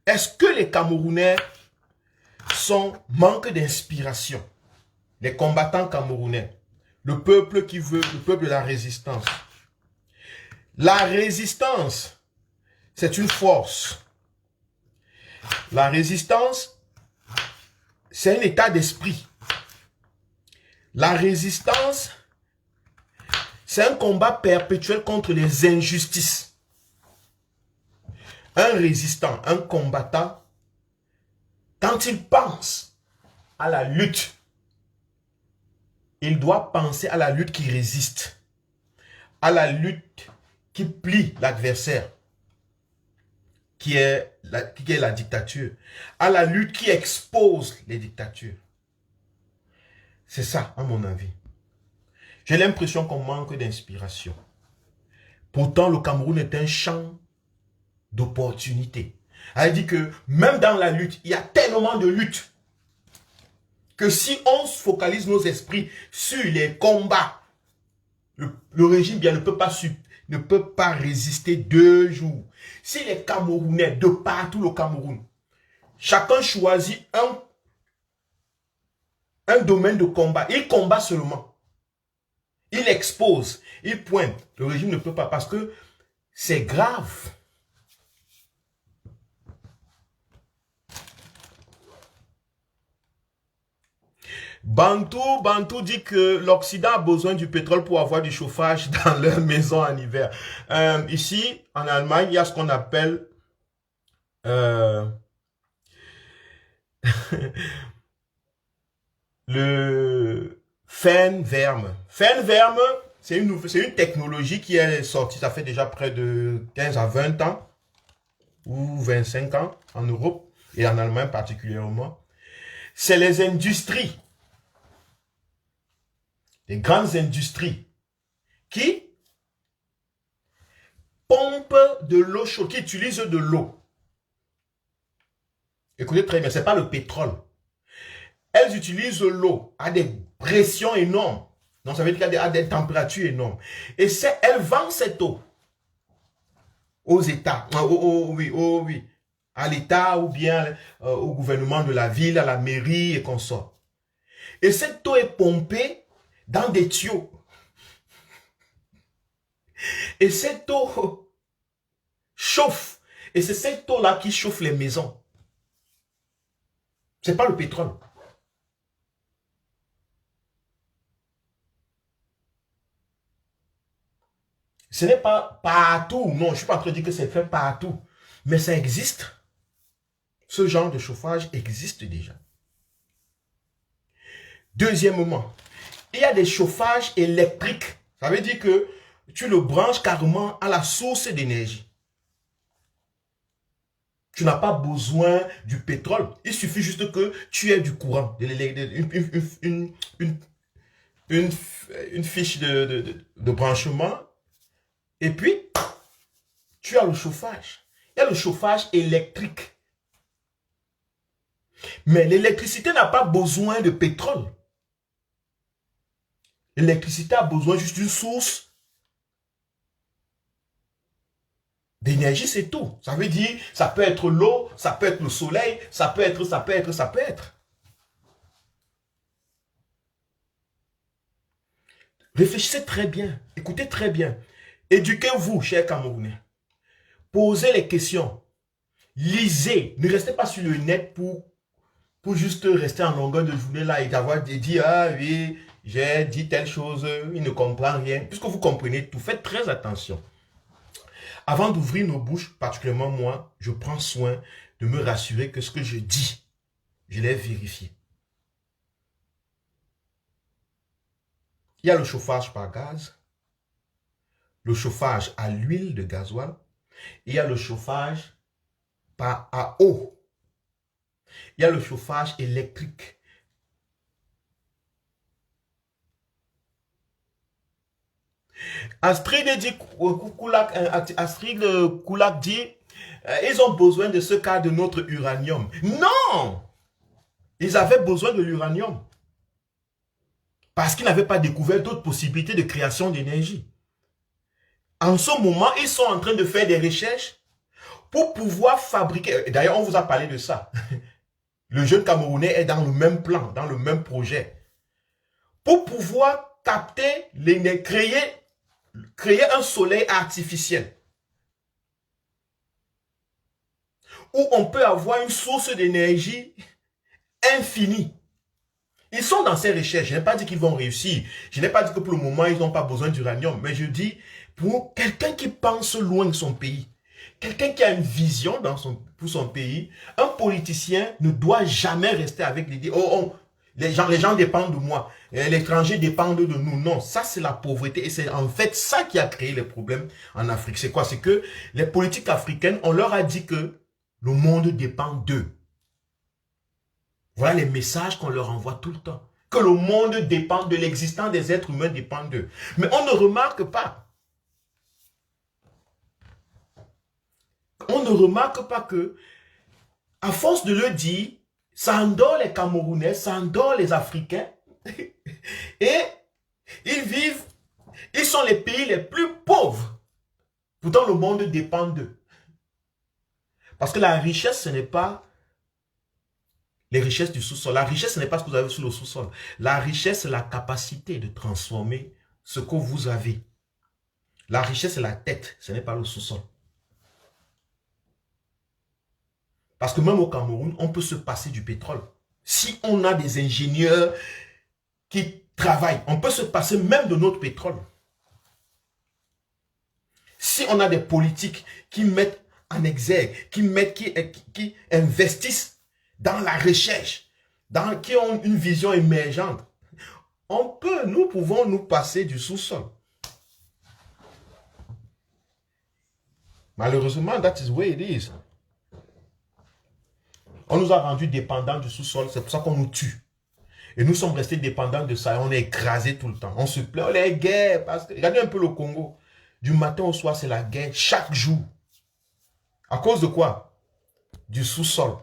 est-ce que les Camerounais manquent d'inspiration? Les combattants camerounais, le peuple qui veut, le peuple de la résistance. La résistance, c'est une force. La résistance, c'est un état d'esprit. La résistance, c'est un combat perpétuel contre les injustices. Un résistant, un combattant, quand il pense à la lutte, il doit penser à la lutte qui résiste, à la lutte qui plie l'adversaire, qui est la dictature, à la lutte qui expose les dictatures. C'est ça, à mon avis. J'ai l'impression qu'on manque d'inspiration. Pourtant, le Cameroun est un champ d'opportunités. Elle dit que même dans la lutte, il y a tellement de luttes que si on se focalise nos esprits sur les combats, le régime bien ne peut pas résister 2 jours. Si les Camerounais, de partout le Cameroun, chacun choisit un domaine de combat, il combat seulement. Il expose, il pointe. Le régime ne peut pas parce que c'est grave. Bantou dit que l'Occident a besoin du pétrole pour avoir du chauffage dans leur maison en hiver. Ici, en Allemagne, il y a ce qu'on appelle euh, le Fenverme. Fenverme, c'est une technologie qui est sortie, ça fait déjà près de 15 à 20 ans, ou 25 ans en Europe, et en Allemagne particulièrement. C'est les industries, les grandes industries, qui pompent de l'eau chaude, qui utilisent de l'eau. Écoutez très bien, ce n'est pas le pétrole. Elles utilisent l'eau à des pressions énormes. Donc, ça veut dire à des températures énormes. Et elles vendent cette eau aux États, oui, à l'État ou bien au gouvernement de la ville, à la mairie et consorts. Et cette eau est pompée dans des tuyaux. Et cette eau chauffe. Et c'est cette eau-là qui chauffe les maisons. Ce n'est pas le pétrole. Ce n'est pas partout. Non, je ne suis pas en train de dire que c'est fait partout. Mais ça existe. Ce genre de chauffage existe déjà. Deuxièmement, il y a des chauffages électriques. Ça veut dire que tu le branches carrément à la source d'énergie. Tu n'as pas besoin du pétrole. Il suffit juste que tu aies du courant, une fiche de branchement. Et puis, tu as le chauffage. Il y a le chauffage électrique. Mais l'électricité n'a pas besoin de pétrole. L'électricité a besoin juste d'une source d'énergie, c'est tout. Ça veut dire, ça peut être l'eau, ça peut être le soleil, ça peut être. Réfléchissez très bien, écoutez très bien. Éduquez-vous, chers Camerounais. Posez les questions. Lisez. Ne restez pas sur le net pour juste rester en longueur de journée là et d'avoir dit, ah oui, j'ai dit telle chose, il ne comprend rien. Puisque vous comprenez tout, faites très attention. Avant d'ouvrir nos bouches, particulièrement moi, je prends soin de me rassurer que ce que je dis, je l'ai vérifié. Il y a le chauffage par gaz, le chauffage à l'huile de gasoil, il y a le chauffage à eau, il y a le chauffage électrique. Astrid Koulak dit, ils ont besoin de ce cas de notre uranium. Non! Ils avaient besoin de l'uranium. Parce qu'ils n'avaient pas découvert d'autres possibilités de création d'énergie. En ce moment, ils sont en train de faire des recherches pour pouvoir fabriquer. D'ailleurs, on vous a parlé de ça. Le jeune Camerounais est dans le même plan, dans le même projet. Pour pouvoir capter l'énergie, créer un soleil artificiel. Où on peut avoir une source d'énergie infinie. Ils sont dans ces recherches. Je n'ai pas dit qu'ils vont réussir. Je n'ai pas dit que pour le moment, ils n'ont pas besoin d'uranium. Mais je dis, pour quelqu'un qui pense loin de son pays, quelqu'un qui a une vision pour son pays, un politicien ne doit jamais rester avec l'idée, les gens dépendent de moi, l'étranger dépend de nous. Non, ça c'est la pauvreté et c'est en fait ça qui a créé les problèmes en Afrique. C'est quoi? C'est que les politiques africaines, on leur a dit que le monde dépend d'eux. Voilà les messages qu'on leur envoie tout le temps. Que le monde dépend de l'existence des êtres humains dépend d'eux. Mais on ne remarque pas. On ne remarque pas que, à force de le dire, ça endort les Camerounais, ça endort les Africains. Et ils sont les pays les plus pauvres. Pourtant, le monde dépend d'eux. Parce que la richesse, ce n'est pas les richesses du sous-sol. La richesse, ce n'est pas ce que vous avez sur le sous-sol. La richesse, c'est la capacité de transformer ce que vous avez. La richesse, c'est la tête, ce n'est pas le sous-sol. Parce que même au Cameroun, on peut se passer du pétrole. Si on a des ingénieurs qui travaillent, on peut se passer même de notre pétrole. Si on a des politiques qui mettent en exergue, qui investissent dans la recherche, qui ont une vision émergente, nous pouvons nous passer du sous-sol. Malheureusement, that is where it is. On nous a rendus dépendants du sous-sol, c'est pour ça qu'on nous tue. Et nous sommes restés dépendants de ça, et on est écrasés tout le temps. On se plaint, les guerres, parce que, regardez un peu le Congo. Du matin au soir, c'est la guerre, chaque jour. À cause de quoi? Du sous-sol.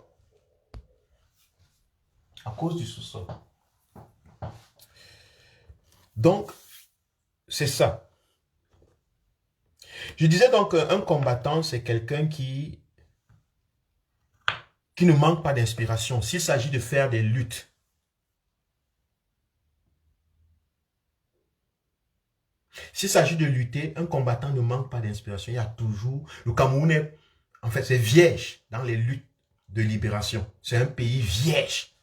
À cause du sous-sol. Donc, c'est ça. Je disais donc un combattant, c'est quelqu'un qui ne manque pas d'inspiration. S'il s'agit de faire des luttes, s'il s'agit de lutter, un combattant ne manque pas d'inspiration. Il y a toujours... Le Cameroun, en fait, c'est vierge dans les luttes de libération. C'est un pays vierge.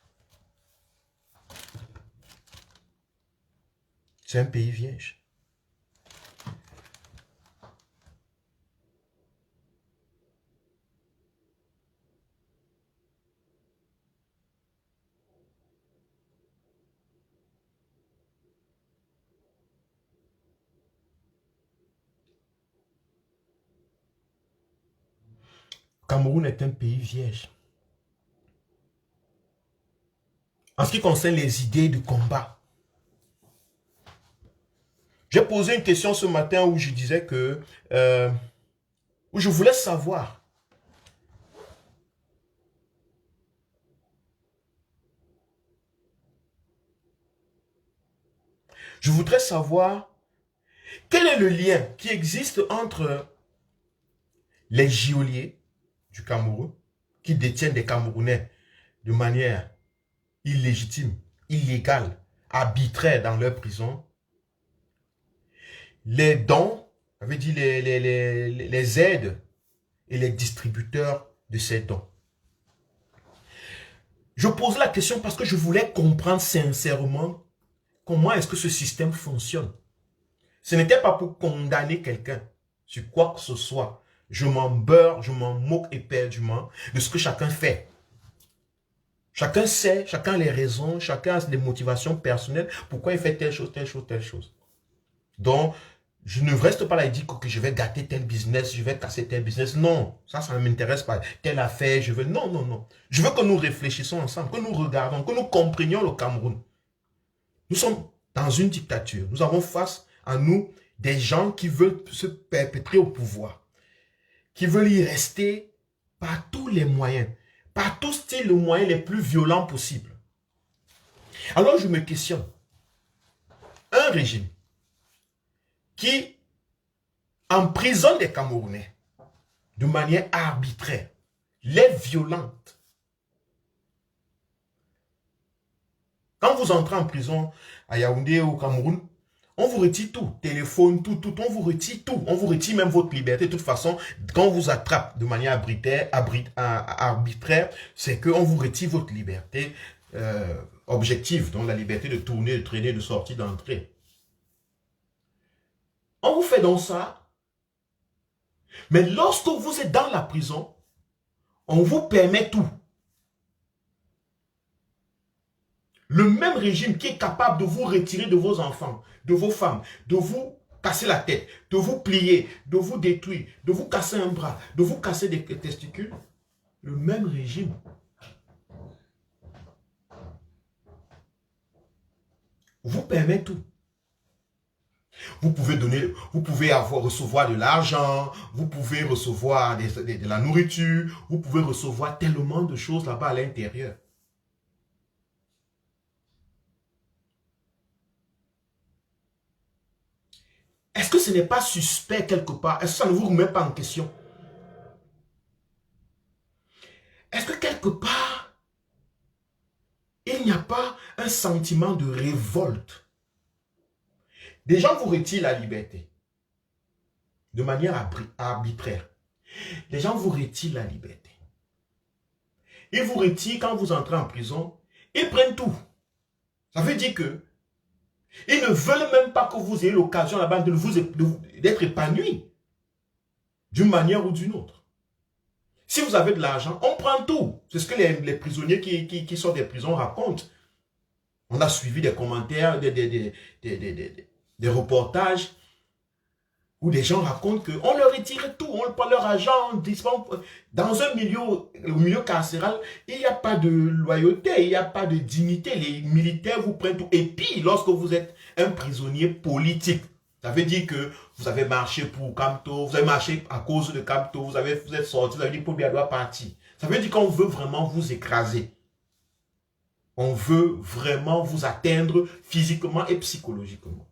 C'est un pays vierge. Cameroun est un pays vierge. En ce qui concerne les idées de combat, j'ai posé une question ce matin où je disais que, où je voulais savoir, je voudrais savoir quel est le lien qui existe entre les geôliers du Cameroun, qui détiennent des Camerounais de manière illégitime, illégale, arbitraire dans leur prison, les dons, ça veut dire les aides et les distributeurs de ces dons. Je pose la question parce que je voulais comprendre sincèrement comment est-ce que ce système fonctionne. Ce n'était pas pour condamner quelqu'un sur quoi que ce soit. Je m'en beurre, je m'en moque éperdument de ce que chacun fait. Chacun sait, chacun a les raisons, chacun a des motivations personnelles, pourquoi il fait telle chose, telle chose, telle chose. Donc, je ne reste pas là et dire que je vais gâter tel business, je vais casser tel business. Non, ça ne m'intéresse pas. Telle affaire, je veux... Non, non, non. Je veux que nous réfléchissions ensemble, que nous regardons, que nous comprenions le Cameroun. Nous sommes dans une dictature. Nous avons face à nous des gens qui veulent se perpétrer au pouvoir, qui veulent y rester par tous les moyens, par tous styles de moyens les plus violents possibles. Alors je me questionne. Un régime qui emprisonne les Camerounais de manière arbitraire, les violente. Quand vous entrez en prison à Yaoundé ou au Cameroun, on vous retire tout, téléphone, tout, on vous retire tout. On vous retire même votre liberté. De toute façon, quand on vous attrape de manière arbitraire, c'est qu'on vous retire votre liberté objective, donc la liberté de tourner, de traîner, de sortir, d'entrer. On vous fait donc ça. Mais lorsque vous êtes dans la prison, on vous permet tout. Le même régime qui est capable de vous retirer de vos enfants, de vos femmes, de vous casser la tête, de vous plier, de vous détruire, de vous casser un bras, de vous casser des testicules, le même régime vous permet tout. Vous pouvez donner, vous pouvez recevoir de l'argent, vous pouvez recevoir de la nourriture, vous pouvez recevoir tellement de choses là-bas à l'intérieur. Est-ce que ce n'est pas suspect quelque part? Est-ce que ça ne vous remet pas en question? Est-ce que quelque part, il n'y a pas un sentiment de révolte? Des gens vous retirent la liberté de manière arbitraire. Les gens vous retirent la liberté. Ils vous retirent quand vous entrez en prison. Ils prennent tout. Ça veut dire que ils ne veulent même pas que vous ayez l'occasion là-bas d'être épanoui d'une manière ou d'une autre. Si vous avez de l'argent, on prend tout. C'est ce que les prisonniers qui sortent des prisons racontent. On a suivi des commentaires, des reportages où des gens racontent qu'on leur retire tout, on prend leur argent, dans un milieu, le milieu carcéral, il n'y a pas de loyauté, il n'y a pas de dignité. Les militaires vous prennent tout. Et puis, lorsque vous êtes un prisonnier politique, ça veut dire que vous avez marché pour Kamto, vous avez marché à cause de Kamto, vous êtes sorti, vous avez dit Paul doit partir. Ça veut dire qu'on veut vraiment vous écraser. On veut vraiment vous atteindre physiquement et psychologiquement.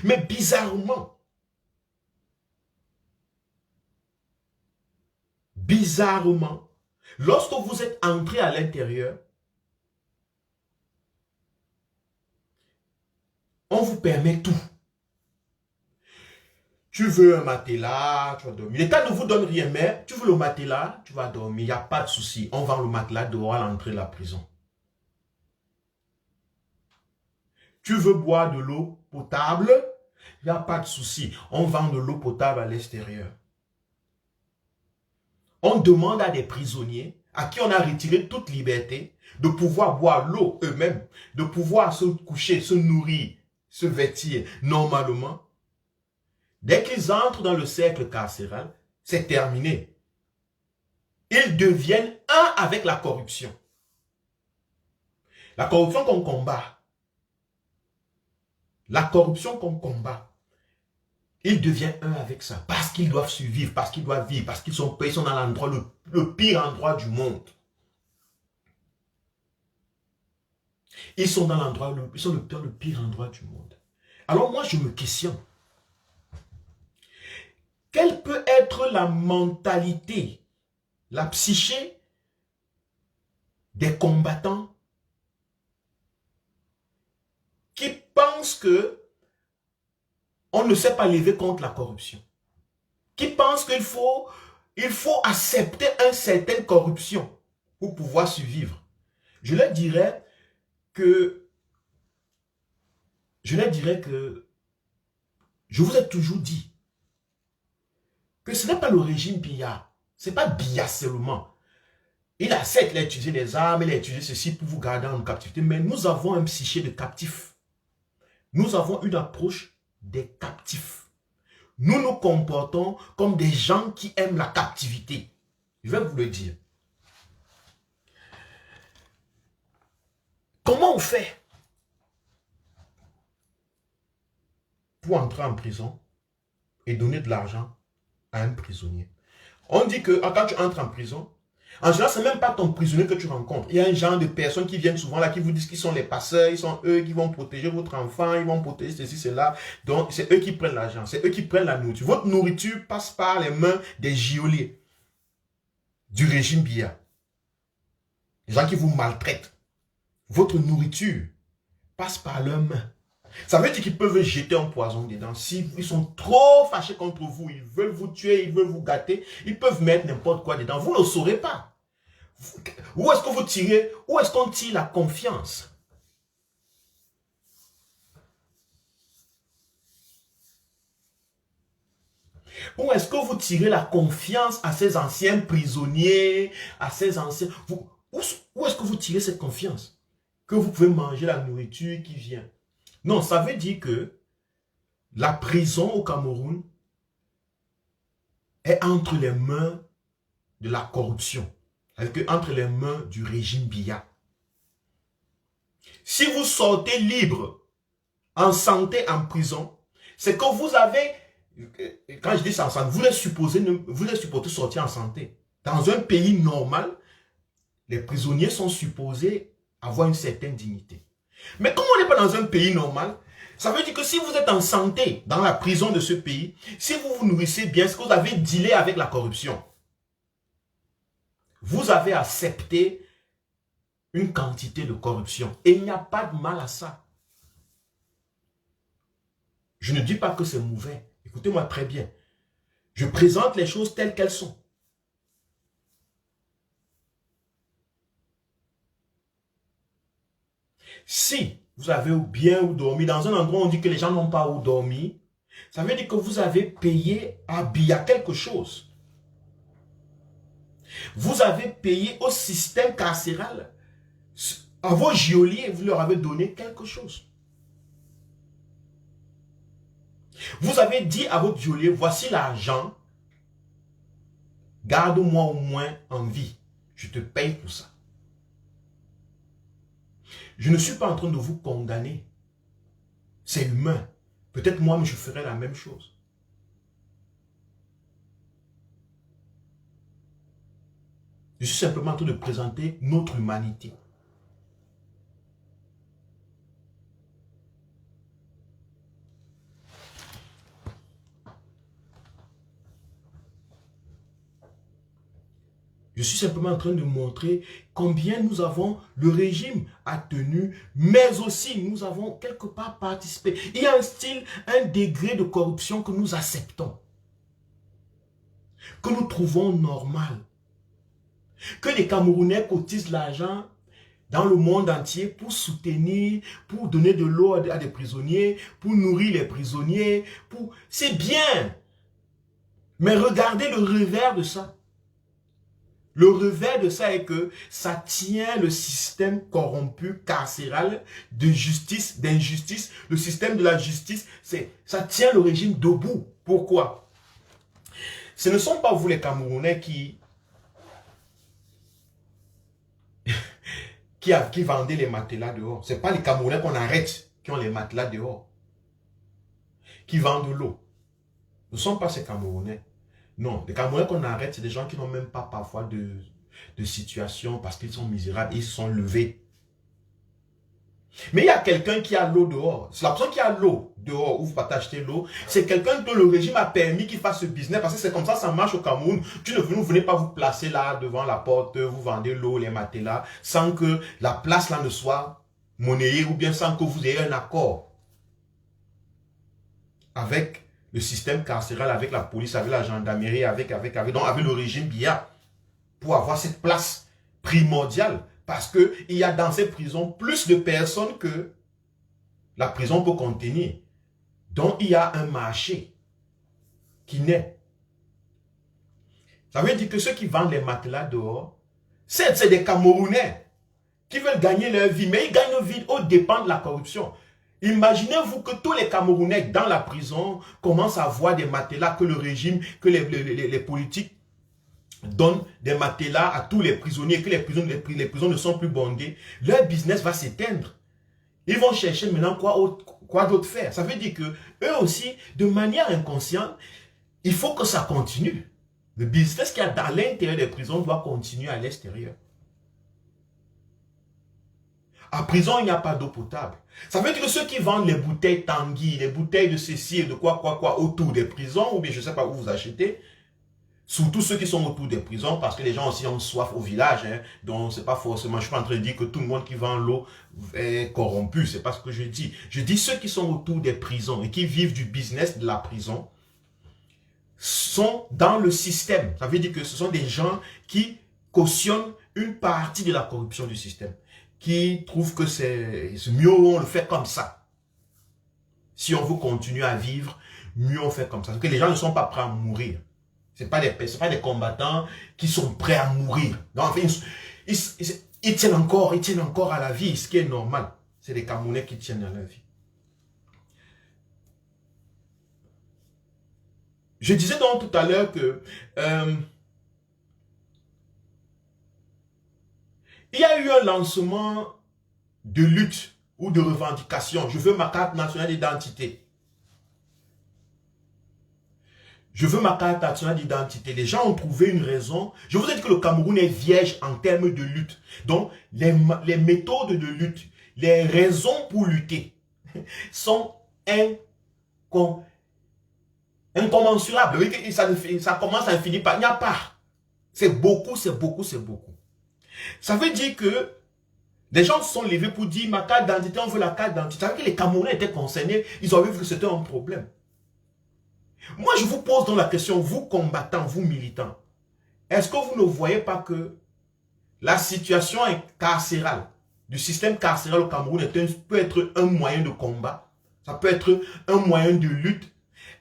Mais bizarrement, lorsque vous êtes entré à l'intérieur, on vous permet tout. Tu veux un matelas, tu vas dormir. L'État ne vous donne rien, mais tu veux le matelas, tu vas dormir. Il n'y a pas de souci. On vend le matelas dehors à l'entrée de la prison. Tu veux boire de l'eau potable, il n'y a pas de souci. On vend de l'eau potable à l'extérieur. On demande à des prisonniers à qui on a retiré toute liberté de pouvoir boire l'eau eux-mêmes, de pouvoir se coucher, se nourrir, se vêtir normalement. Dès qu'ils entrent dans le cercle carcéral, c'est terminé. Ils deviennent un avec la corruption. La corruption qu'on combat. La corruption qu'on combat. Ils deviennent un avec ça. Parce qu'ils doivent survivre, parce qu'ils doivent vivre, parce qu'ils sont dans l'endroit, le pire endroit du monde. Ils sont dans l'endroit, ils sont dans le pire endroit du monde. Alors moi, je me questionne. Quelle peut être la mentalité, la psyché des combattants qui pensent que on ne sait pas lever contre la corruption, qui pensent qu'il faut accepter une certaine corruption pour pouvoir survivre? Je leur dirais que je vous ai toujours dit que ce n'est pas le régime Biya, ce n'est pas Biya seulement. Il accepte, il a utilisé des armes, il a utilisé ceci pour vous garder en captivité, mais nous avons un psyché de captifs. Nous avons une approche des captifs. Nous nous comportons comme des gens qui aiment la captivité. Je vais vous le dire. Comment on fait pour entrer en prison et donner de l'argent à un prisonnier? On dit que quand tu entres en prison, en général, ce n'est même pas ton prisonnier que tu rencontres. Il y a un genre de personnes qui viennent souvent là, qui vous disent qu'ils sont les passeurs, ils sont eux qui vont protéger votre enfant, ils vont protéger ceci, cela. Donc, c'est eux qui prennent l'argent, c'est eux qui prennent la nourriture. Votre nourriture passe par les mains des geôliers du régime Biya. Les gens qui vous maltraitent. Votre nourriture passe par leurs mains. Ça veut dire qu'ils peuvent jeter un poison dedans. S'ils sont trop fâchés contre vous, ils veulent vous tuer, ils veulent vous gâter, ils peuvent mettre n'importe quoi dedans. Vous ne le saurez pas. Où est-ce que vous tirez? Où est-ce qu'on tire la confiance? Où est-ce que vous tirez la confiance à ces anciens prisonniers, à ces anciens... Où est-ce que vous tirez cette confiance? Que vous pouvez manger la nourriture qui vient. Non, ça veut dire que la prison au Cameroun est entre les mains de la corruption. C'est-à-dire entre les mains du régime Biya. Si vous sortez libre, en santé, en prison, c'est que vous avez, quand je dis ça en santé, vous êtes supposé sortir en santé. Dans un pays normal, les prisonniers sont supposés avoir une certaine dignité. Mais comme on n'est pas dans un pays normal, ça veut dire que si vous êtes en santé dans la prison de ce pays, si vous vous nourrissez bien, est-ce que vous avez dealé avec la corruption? Vous avez accepté une quantité de corruption. Et il n'y a pas de mal à ça. Je ne dis pas que c'est mauvais. Écoutez-moi très bien. Je présente les choses telles qu'elles sont. Si vous avez bien où dormir, dans un endroit où on dit que les gens n'ont pas où dormir, ça veut dire que vous avez payé à Biya quelque chose. Vous avez payé au système carcéral, à vos geôliers, vous leur avez donné quelque chose. Vous avez dit à votre geôlier, voici l'argent, garde-moi au moins en vie, je te paye pour ça. Je ne suis pas en train de vous condamner. C'est humain. Peut-être moi, je ferais la même chose. Je suis simplement en train de présenter notre humanité. Je suis simplement en train de montrer combien nous avons, le régime a tenu, mais aussi nous avons quelque part participé. Il y a un style, un degré de corruption que nous acceptons, que nous trouvons normal. Que les Camerounais cotisent l'argent dans le monde entier pour soutenir, pour donner de l'eau à des prisonniers, pour nourrir les prisonniers. C'est bien. Mais regardez le revers de ça. Le revers de ça est que ça tient le système corrompu, carcéral, de justice, d'injustice. Le système de la justice, ça tient le régime debout. Pourquoi? Ce ne sont pas vous les Camerounais qui vendaient les matelas dehors. Ce n'est pas les Camerounais qu'on arrête qui ont les matelas dehors. Qui vendent l'eau. Ce ne sont pas ces Camerounais. Non, les Camerounais qu'on arrête, c'est des gens qui n'ont même pas parfois de situation parce qu'ils sont misérables, ils se sont levés. Mais il y a quelqu'un qui a l'eau dehors. C'est la personne qui a l'eau dehors où vous partez acheter l'eau. C'est quelqu'un dont le régime a permis qu'il fasse ce business parce que c'est comme ça marche au Cameroun. Vous ne venez pas vous placer là devant la porte, vous vendez l'eau, les matelas, sans que la place là ne soit monnayée ou bien sans que vous ayez un accord avec le système carcéral, avec la police, avec la gendarmerie, avec le régime BIA, pour avoir cette place primordiale. Parce qu'il y a dans ces prisons plus de personnes que la prison peut contenir. Donc il y a un marché qui naît. Ça veut dire que ceux qui vendent les matelas dehors, c'est des Camerounais qui veulent gagner leur vie, mais ils gagnent leur vie au dépens de la corruption. Imaginez-vous que tous les Camerounais dans la prison commencent à voir des matelas que le régime, que les politiques donnent des matelas à tous les prisonniers, que les prisons ne sont plus bondées. Leur business va s'éteindre. Ils vont chercher maintenant quoi d'autre faire. Ça veut dire que eux aussi, de manière inconsciente, il faut que ça continue. Le business qu'il y a dans l'intérieur des prisons doit continuer à l'extérieur. À prison, il n'y a pas d'eau potable. Ça veut dire que ceux qui vendent les bouteilles Tanguy, les bouteilles de ceci et de quoi autour des prisons, ou bien je ne sais pas où vous achetez, surtout ceux qui sont autour des prisons, parce que les gens aussi ont soif au village, hein, donc c'est pas forcément, je suis pas en train de dire que tout le monde qui vend l'eau est corrompu, c'est pas ce que je dis. Je dis ceux qui sont autour des prisons et qui vivent du business de la prison, sont dans le système. Ça veut dire que ce sont des gens qui cautionnent une partie de la corruption du système, qui trouvent que c'est mieux on le fait comme ça. Si on veut continuer à vivre, mieux on fait comme ça. Parce que les gens ne sont pas prêts à mourir. Ce ne sont pas des combattants qui sont prêts à mourir. Donc, en fait, ils tiennent encore à la vie, ce qui est normal. C'est les Camerounais qui tiennent à la vie. Je disais donc tout à l'heure que il y a eu un lancement de lutte ou de revendication. Je veux ma carte nationale d'identité. Je veux ma carte nationale d'identité. Les gens ont trouvé une raison. Je vous ai dit que le Cameroun est vierge en termes de lutte. Donc, les méthodes de lutte, les raisons pour lutter sont incommensurables. Ça commence à finir par... Il n'y a pas. C'est beaucoup, c'est beaucoup, c'est beaucoup. Ça veut dire que les gens se sont levés pour dire ma carte d'identité, on veut la carte d'identité. Ça veut dire que les Camerounais étaient concernés, ils ont vu que c'était un problème. Moi, je vous pose donc la question, vous combattants, vous militants, est-ce que vous ne voyez pas que la situation carcérale, du système carcéral au Cameroun peut être un moyen de combat, ça peut être un moyen de lutte?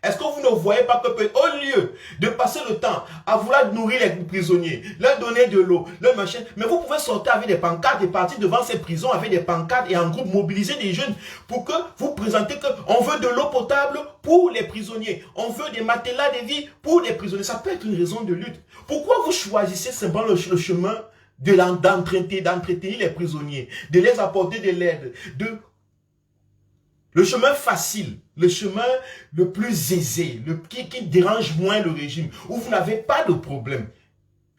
Est-ce que vous ne voyez pas que au lieu de passer le temps à vouloir nourrir les prisonniers, leur donner de l'eau, leur machin, mais vous pouvez sortir avec des pancartes et partir devant ces prisons avec des pancartes et en groupe mobiliser des jeunes pour que vous présentez qu'on veut de l'eau potable pour les prisonniers, on veut des matelas de vie pour les prisonniers. Ça peut être une raison de lutte. Pourquoi vous choisissez simplement le chemin d'entretenir les prisonniers, de les apporter de l'aide, le chemin facile, le chemin le plus aisé, qui dérange moins le régime, où vous n'avez pas de problème.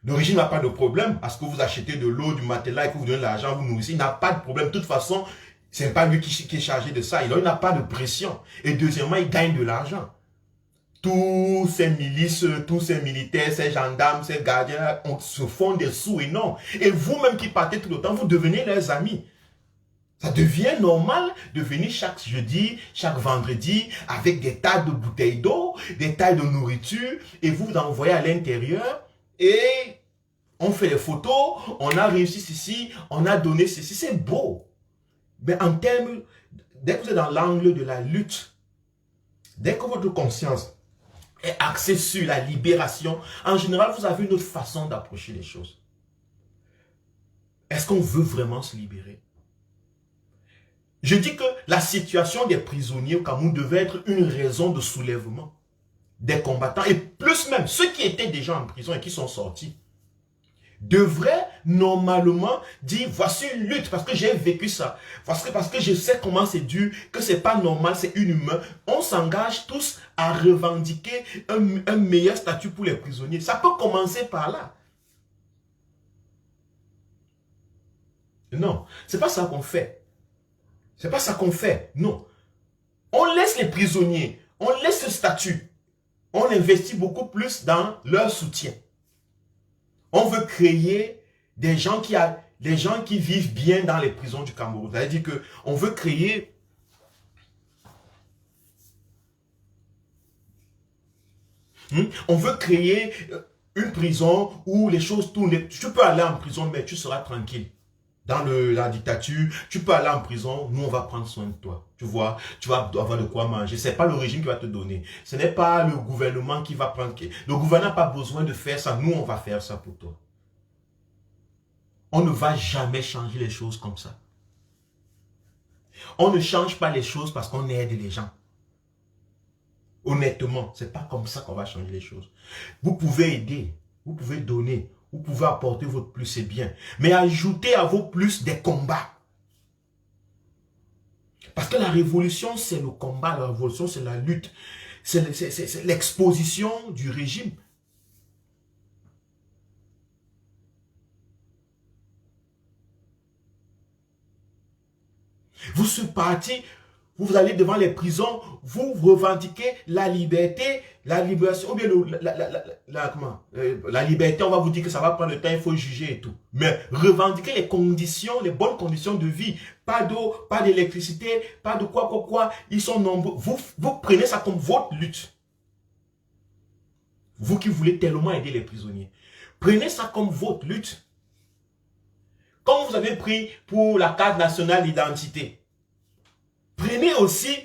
Le régime n'a pas de problème parce que vous achetez de l'eau, du matelas et que vous donnez de l'argent, vous nourrissez. Il n'a pas de problème. De toute façon, ce n'est pas lui qui est chargé de ça. Il n'a pas de pression. Et deuxièmement, il gagne de l'argent. Tous ces milices, tous ces militaires, ces gendarmes, ces gardiens se font des sous énormes. Et vous-même qui partez tout le temps, vous devenez leurs amis. Ça devient normal de venir chaque jeudi, chaque vendredi, avec des tas de bouteilles d'eau, des tas de nourriture, et vous envoyez à l'intérieur, et on fait les photos, on a réussi ceci, on a donné ceci, c'est beau. Mais en termes, dès que vous êtes dans l'angle de la lutte, dès que votre conscience est axée sur la libération, en général, vous avez une autre façon d'approcher les choses. Est-ce qu'on veut vraiment se libérer? Je dis que la situation des prisonniers au Cameroun devait être une raison de soulèvement des combattants, et plus même, ceux qui étaient déjà en prison et qui sont sortis, devraient normalement dire, voici une lutte, parce que j'ai vécu ça, parce que je sais comment c'est dur, que c'est pas normal, c'est inhumain. On s'engage tous à revendiquer un meilleur statut pour les prisonniers. Ça peut commencer par là. Non, c'est pas ça qu'on fait. C'est pas ça qu'on fait, non. On laisse les prisonniers, on laisse ce statut. On investit beaucoup plus dans leur soutien. On veut créer des gens qui vivent bien dans les prisons du Cameroun. C'est-à-dire qu'on veut créer une prison où les choses tournent. Tu peux aller en prison, mais tu seras tranquille. Dans la dictature, tu peux aller en prison, nous on va prendre soin de toi. Tu vois, tu vas avoir de quoi manger. Ce n'est pas le régime qui va te donner. Ce n'est pas le gouvernement qui va prendre. Le gouvernement n'a pas besoin de faire ça. Nous, on va faire ça pour toi. On ne va jamais changer les choses comme ça. On ne change pas les choses parce qu'on aide les gens. Honnêtement, ce n'est pas comme ça qu'on va changer les choses. Vous pouvez aider, vous pouvez donner, vous pouvez apporter votre plus, c'est bien. Mais ajoutez à vos plus des combats. Parce que la révolution, c'est le combat. La révolution, c'est la lutte. C'est l'exposition du régime. Vous êtes parti, vous allez devant les prisons, vous revendiquez la liberté, la libération, ou bien la liberté, on va vous dire que ça va prendre le temps, il faut juger et tout. Mais revendiquez les conditions, les bonnes conditions de vie. Pas d'eau, pas d'électricité, pas de quoi. Ils sont nombreux. Vous prenez ça comme votre lutte. Vous qui voulez tellement aider les prisonniers. Prenez ça comme votre lutte. Comme vous avez pris pour la carte nationale d'identité. Prenez aussi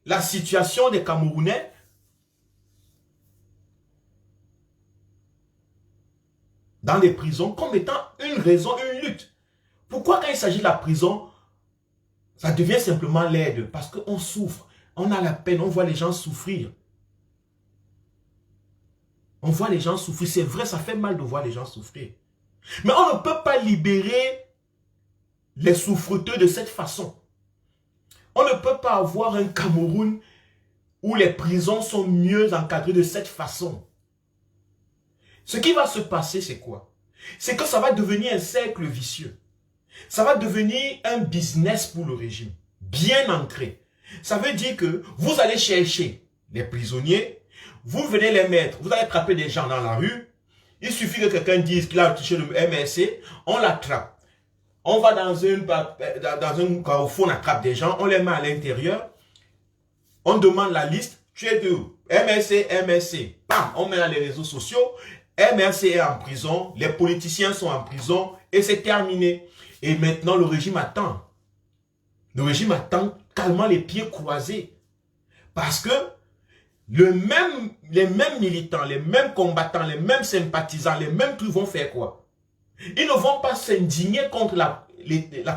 la situation des Camerounais dans les prisons comme étant une raison, une lutte. Pourquoi quand il s'agit de la prison, ça devient simplement l'aide? Parce qu'on souffre, on a la peine, on voit les gens souffrir. On voit les gens souffrir, c'est vrai, ça fait mal de voir les gens souffrir. Mais on ne peut pas libérer les souffreteux de cette façon. On ne peut pas avoir un Cameroun où les prisons sont mieux encadrées de cette façon. Ce qui va se passer, c'est quoi? C'est que ça va devenir un cercle vicieux. Ça va devenir un business pour le régime, bien ancré. Ça veut dire que vous allez chercher les prisonniers, vous venez les mettre, vous allez attraper des gens dans la rue, il suffit que quelqu'un dise qu'il a touché le MRC, on l'attrape. On va dans un carrefour, on attrape des gens, on les met à l'intérieur, on demande la liste, tu es de où? MRC, bam, on met dans les réseaux sociaux, MRC est en prison, les politiciens sont en prison, et c'est terminé. Et maintenant, le régime attend. Le régime attend calmement les pieds croisés. Parce que les mêmes militants, les mêmes combattants, les mêmes sympathisants, les mêmes trucs vont faire quoi? Ils ne vont pas s'indigner contre la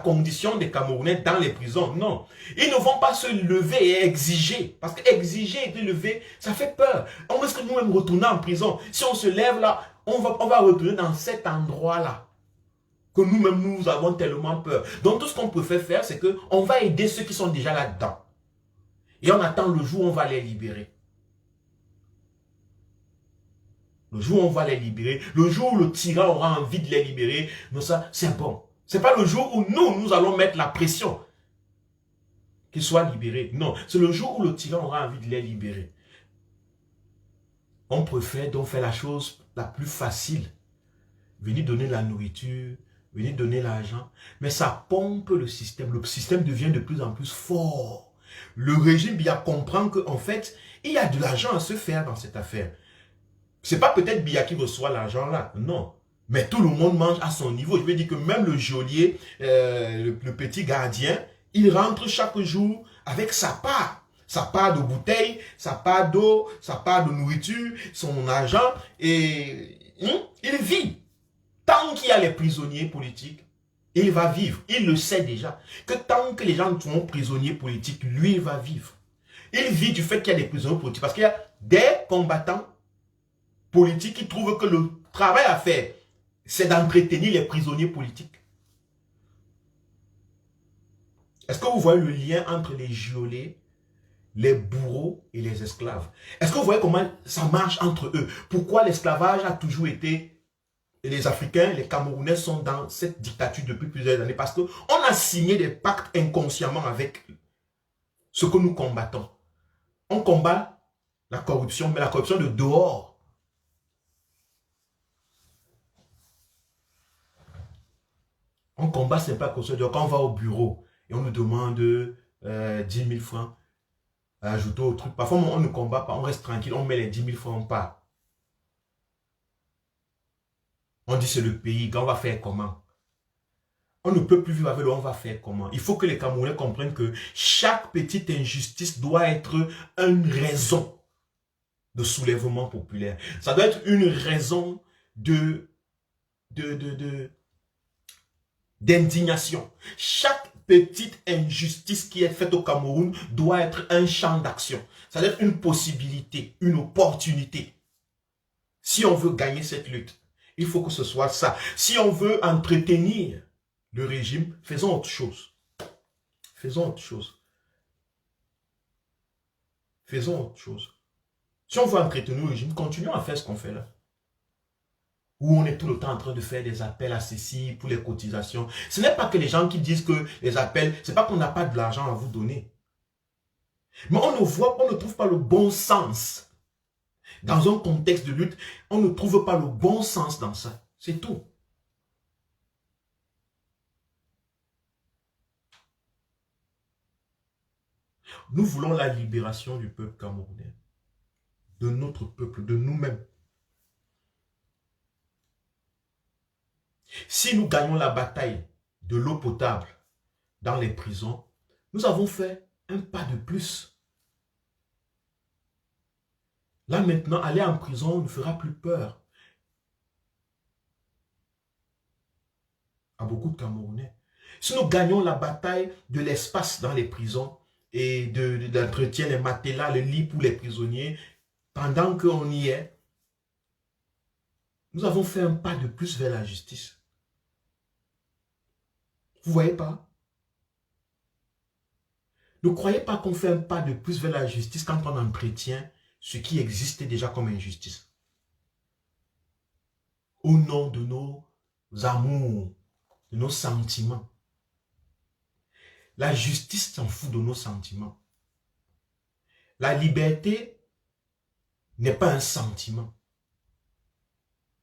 condition des Camerounais dans les prisons, non. Ils ne vont pas se lever et exiger. Parce que exiger et lever, ça fait peur. On risque de nous-mêmes retourner en prison. Si on se lève là, on va retourner dans cet endroit-là. Que nous-mêmes, nous avons tellement peur. Donc tout ce qu'on peut faire, c'est qu'on va aider ceux qui sont déjà là-dedans. Et on attend le jour où on va les libérer. Le jour où on va les libérer, le jour où le tyran aura envie de les libérer, mais ça, c'est bon. Ce n'est pas le jour où nous allons mettre la pression qu'ils soient libérés. Non, c'est le jour où le tyran aura envie de les libérer. On préfère donc faire la chose la plus facile. Venir donner la nourriture, venir donner l'argent. Mais ça pompe le système. Le système devient de plus en plus fort. Le régime Biya comprend qu'en fait, il y a de l'argent à se faire dans cette affaire. C'est pas peut-être Biya qui reçoit l'argent là, non. Mais tout le monde mange à son niveau. Je veux dire que même le geôlier, le petit gardien, il rentre chaque jour avec sa part. Sa part de bouteille, sa part d'eau, sa part de nourriture, son argent. Et il vit. Tant qu'il y a les prisonniers politiques, il va vivre. Il le sait déjà. Que tant que les gens sont prisonniers politiques, lui, il va vivre. Il vit du fait qu'il y a des prisonniers politiques. Parce qu'il y a des combattants politiques qui trouvent que le travail à faire, c'est d'entretenir les prisonniers politiques. Est-ce que vous voyez le lien entre les geôliers, les bourreaux et les esclaves? Est-ce que vous voyez comment ça marche entre eux? Pourquoi l'esclavage a toujours été... Les Africains, les Camerounais sont dans cette dictature depuis plusieurs années parce qu'on a signé des pactes inconsciemment avec ce que nous combattons. On combat la corruption, mais la corruption de dehors. On combat, c'est pas comme ça. Donc, quand on va au bureau et on nous demande 10 000 francs à ajouter au truc, parfois on ne combat pas, on reste tranquille, on met les 10 000 francs, on part. On dit c'est le pays, on va faire comment? On ne peut plus vivre avec le on va faire comment? Il faut que les Camerounais comprennent que chaque petite injustice doit être une raison de soulèvement populaire. Ça doit être une raison d'indignation. Chaque petite injustice qui est faite au Cameroun doit être un champ d'action. Ça doit être une possibilité, une opportunité. Si on veut gagner cette lutte, il faut que ce soit ça. Si on veut entretenir le régime, faisons autre chose. Faisons autre chose. Faisons autre chose. Si on veut entretenir le régime, continuons à faire ce qu'on fait là. Où on est tout le temps en train de faire des appels à ceci pour les cotisations. Ce n'est pas que les gens qui disent que les appels, c'est pas qu'on n'a pas de l'argent à vous donner. Mais on ne trouve pas le bon sens. Dans un contexte de lutte, on ne trouve pas le bon sens dans ça. C'est tout. Nous voulons la libération du peuple camerounais. De notre peuple, de nous-mêmes. Si nous gagnons la bataille de l'eau potable dans les prisons, nous avons fait un pas de plus. Là maintenant, aller en prison ne fera plus peur à beaucoup de Camerounais. Si nous gagnons la bataille de l'espace dans les prisons et d'entretien, les matelas, les lits pour les prisonniers, pendant qu'on y est, nous avons fait un pas de plus vers la justice. Vous ne voyez pas? Ne croyez pas qu'on fait un pas de plus vers la justice quand on entretient ce qui existait déjà comme injustice. Au nom de nos amours, de nos sentiments. La justice s'en fout de nos sentiments. La liberté n'est pas un sentiment.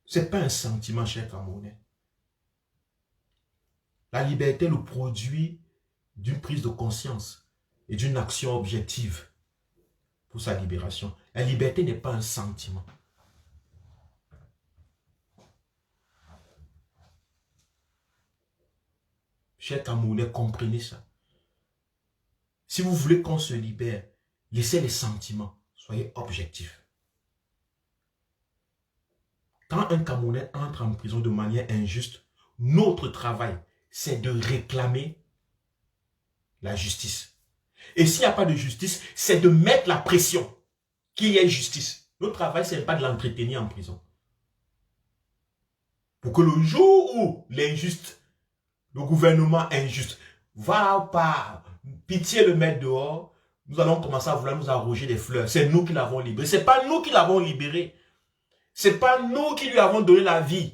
Ce n'est pas un sentiment, cher Camerounais. La liberté est le produit d'une prise de conscience et d'une action objective pour sa libération. La liberté n'est pas un sentiment. Chers Camerounais, comprenez ça. Si vous voulez qu'on se libère, laissez les sentiments Soyez objectifs. Quand un Camerounais entre en prison de manière injuste, notre travail, c'est de réclamer la justice. Et s'il n'y a pas de justice, c'est de mettre la pression qu'il y ait justice. Notre travail, ce n'est pas de l'entretenir en prison. Pour que le jour où l'injuste, le gouvernement injuste, va par pitié le mettre dehors, nous allons commencer à vouloir nous arroger des fleurs. C'est nous qui l'avons libéré. Ce n'est pas nous qui l'avons libéré. Ce n'est pas nous qui lui avons donné la vie.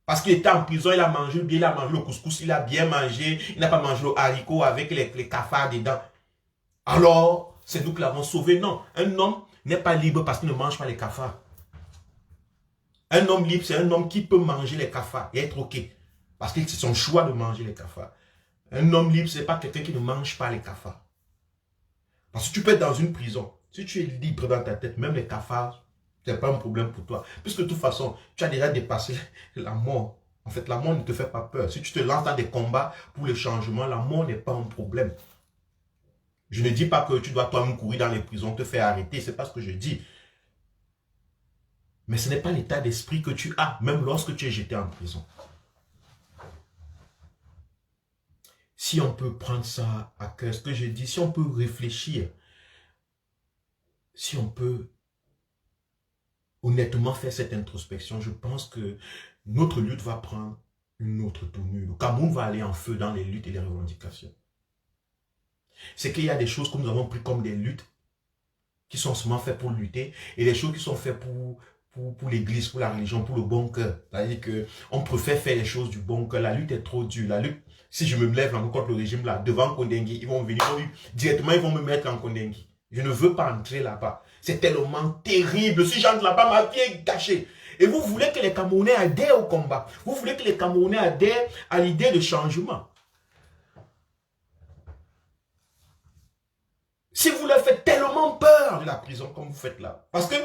Parce qu'il était en prison, il a mangé bien, il a mangé le couscous, il a bien mangé, il n'a pas mangé le haricot avec les cafards dedans. Alors, c'est nous qui l'avons sauvé. Non, un homme n'est pas libre parce qu'il ne mange pas les cafards. Un homme libre, c'est un homme qui peut manger les cafards et être OK. Parce que c'est son choix de manger les cafards. Un homme libre, ce n'est pas quelqu'un qui ne mange pas les cafards. Parce que tu peux être dans une prison. Si tu es libre dans ta tête, même les cafards, ce n'est pas un problème pour toi. Puisque de toute façon, tu as déjà dépassé la mort. En fait, la mort ne te fait pas peur. Si tu te lances dans des combats pour le changement, la mort n'est pas un problème. Je ne dis pas que tu dois toi-même courir dans les prisons, te faire arrêter. Ce n'est pas ce que je dis. Mais ce n'est pas l'état d'esprit que tu as, même lorsque tu es jeté en prison. Si on peut prendre ça à cœur, ce que je dis, si on peut réfléchir, si on peut honnêtement faire cette introspection, je pense que notre lutte va prendre une autre tournure. Le Cameroun va aller en feu dans les luttes et les revendications. C'est qu'il y a des choses que nous avons pris comme des luttes qui sont seulement faites pour lutter et des choses qui sont faites pour l'église, pour la religion, pour le bon cœur. C'est-à-dire qu'on préfère faire les choses du bon cœur. La lutte est trop dure. La lutte, si je me lève contre le régime là, devant Kondengui, ils vont venir directement, ils vont me mettre en Kondengui. Je ne veux pas entrer là-bas. C'est tellement terrible. Si j'entre là-bas, ma vie est gâchée. Et vous voulez que les Camerounais adhèrent au combat. Vous voulez que les Camerounais adhèrent à l'idée de changement. Si vous leur faites tellement peur de la prison comme vous faites là. Parce que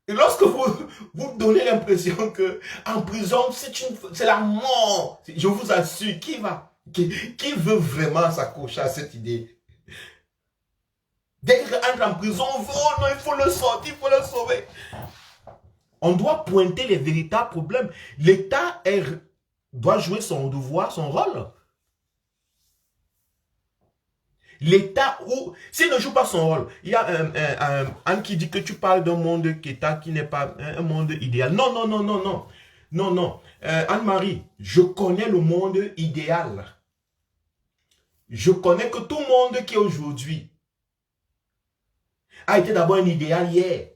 lorsque vous donnez l'impression que en prison, c'est la mort. Je vous assure, qui veut vraiment s'accrocher à cette idée? Dès qu'il entre en prison, oh non, il faut le sortir, il faut le sauver. On doit pointer les véritables problèmes. L'État doit jouer son devoir, son rôle. L'État, s'il ne joue pas son rôle, il y a Anne qui dit que tu parles d'un monde qui n'est pas un monde idéal. Non, non, non, non, non. Non, non. Anne-Marie, je connais le monde idéal. Je connais que tout le monde qui est aujourd'hui a été d'abord un idéal hier.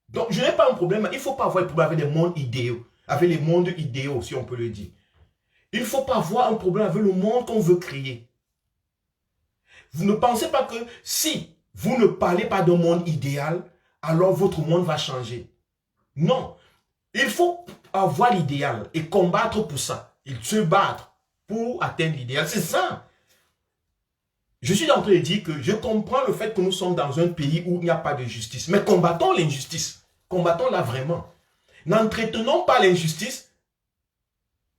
Donc, je n'ai pas un problème. Il ne faut pas avoir un problème avec les mondes idéaux. Avec les mondes idéaux, si on peut le dire. Il ne faut pas avoir un problème avec le monde qu'on veut créer. Vous ne pensez pas que si vous ne parlez pas d'un monde idéal, alors votre monde va changer. Non. Il faut avoir l'idéal et combattre pour ça. Il se battre pour atteindre l'idéal. C'est ça. Je suis en train de dire que je comprends le fait que nous sommes dans un pays où il n'y a pas de justice. Mais combattons l'injustice. Combattons-la vraiment. N'entretenons pas l'injustice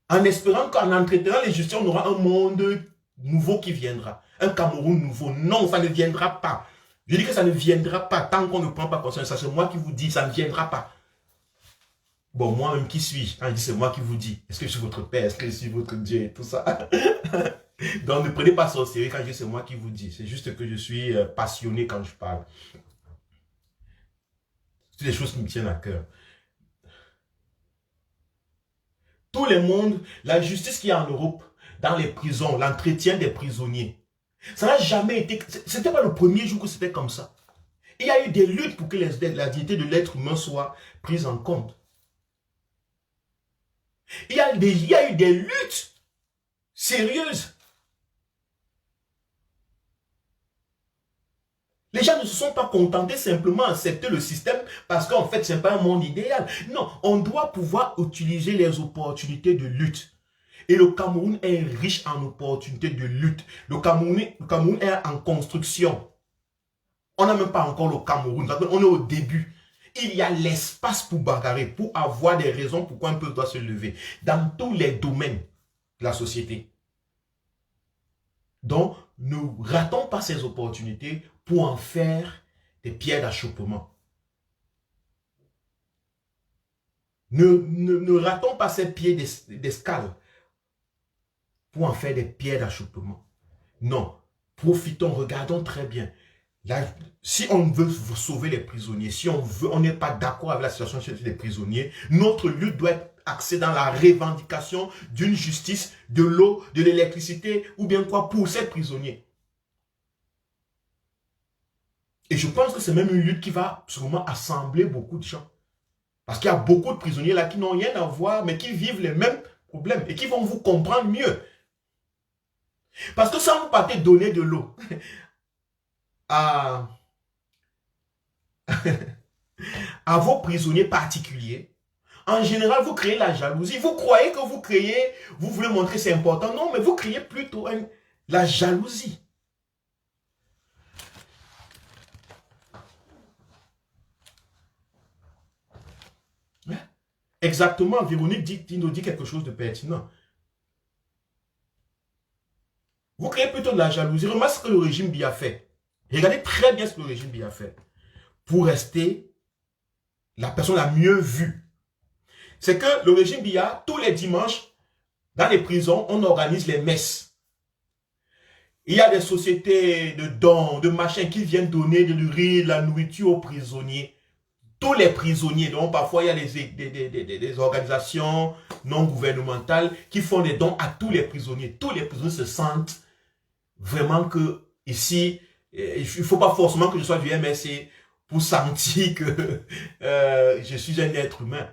en espérant qu'en entretenant l'injustice, on aura un monde nouveau qui viendra. Un Cameroun nouveau. Non, ça ne viendra pas. Je dis que ça ne viendra pas tant qu'on ne prend pas conscience. Ça, c'est moi qui vous dis, ça ne viendra pas. Bon, moi-même, qui suis-je? Quand je dis c'est moi qui vous dis, est-ce que je suis votre père? Est-ce que je suis votre Dieu? Et tout ça. Donc, ne prenez pas ça au sérieux quand je dis c'est moi qui vous dis. C'est juste que je suis passionné quand je parle. C'est des choses qui me tiennent à cœur. Tous les mondes, la justice qu'il y a en Europe, dans les prisons, l'entretien des prisonniers, ça n'a jamais été... C'était pas le premier jour que c'était comme ça. Il y a eu des luttes pour que la dignité de l'être humain soit prise en compte. Il y a eu des luttes sérieuses. Les gens ne se sont pas contentés simplement d'accepter le système parce qu'en fait, ce n'est pas un monde idéal. Non, on doit pouvoir utiliser les opportunités de lutte. Et le Cameroun est riche en opportunités de lutte. Le Cameroun est en construction. On n'a même pas encore le Cameroun. On est au début. Il y a l'espace pour bagarrer, pour avoir des raisons pourquoi un peuple doit se lever. Dans tous les domaines de la société. Donc, ne ratons pas ces opportunités pour en faire des pierres d'achoppement. Ne ratons pas ces pieds d'escale pour en faire des pierres d'achoppement. Non, profitons, regardons très bien. Là, si on veut sauver les prisonniers, si on n'est pas d'accord avec la situation des prisonniers, notre lutte doit être axée dans la revendication d'une justice, de l'eau, de l'électricité, ou bien quoi pour ces prisonniers. Et je pense que c'est même une lutte qui va sûrement assembler beaucoup de gens. Parce qu'il y a beaucoup de prisonniers là qui n'ont rien à voir, mais qui vivent les mêmes problèmes et qui vont vous comprendre mieux. Parce que sans vous partez donner de l'eau à vos prisonniers particuliers, en général, vous créez la jalousie. Vous croyez que vous voulez montrer que c'est important. Non, mais vous créez plutôt la jalousie. Exactement, Véronique nous dit quelque chose de pertinent. Vous créez plutôt de la jalousie. Remarquez ce que le régime Biya fait. Regardez très bien ce que le régime Biya fait. Pour rester la personne la mieux vue. C'est que le régime Biya, tous les dimanches, dans les prisons, on organise les messes. Il y a des sociétés de dons, de machins qui viennent donner de riz, de la nourriture aux prisonniers. Tous les prisonniers, donc parfois il y a des organisations non gouvernementales qui font des dons à tous les prisonniers. Tous les prisonniers se sentent vraiment que ici, il ne faut pas forcément que je sois du MSC pour sentir que je suis un être humain.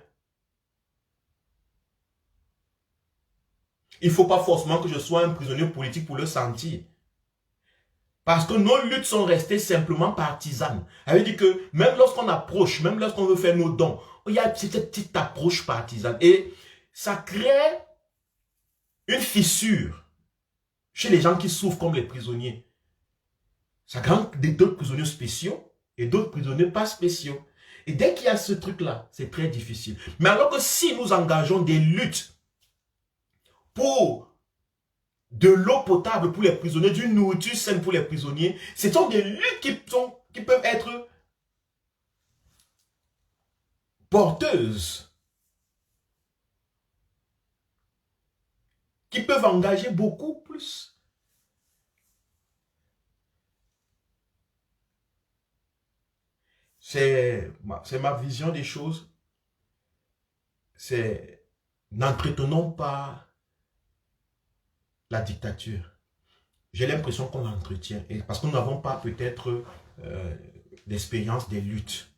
Il ne faut pas forcément que je sois un prisonnier politique pour le sentir. Parce que nos luttes sont restées simplement partisanes. Ça veut dire que même lorsqu'on approche, même lorsqu'on veut faire nos dons, il y a cette petite approche partisane. Et ça crée une fissure chez les gens qui souffrent comme les prisonniers. Ça crée d'autres prisonniers spéciaux et d'autres prisonniers pas spéciaux. Et dès qu'il y a ce truc-là, c'est très difficile. Mais alors que si nous engageons des luttes pour de l'eau potable pour les prisonniers, d'une nourriture saine pour les prisonniers, ce sont des luttes qui peuvent être porteuses, qui peuvent engager beaucoup plus. C'est ma vision des choses. C'est n'entretenons pas la dictature. J'ai l'impression qu'on l'entretient. Parce que nous n'avons pas peut-être d'expérience des luttes.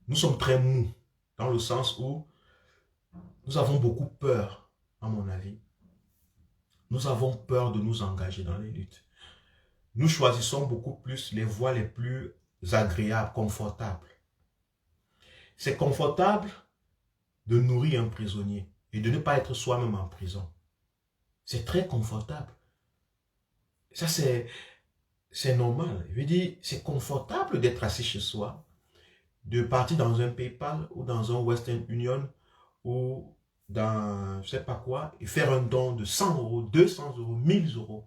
Nous sommes très mous, dans le sens où nous avons beaucoup peur, à mon avis. Nous avons peur de nous engager dans les luttes. Nous choisissons beaucoup plus les voies les plus agréables, confortables. C'est confortable de nourrir un prisonnier et de ne pas être soi-même en prison. C'est très confortable. Ça, c'est normal. Je veux dire, c'est confortable d'être assis chez soi, de partir dans un PayPal ou dans un Western Union ou dans je ne sais pas quoi et faire un don de 100 euros, 200 euros, 1000 euros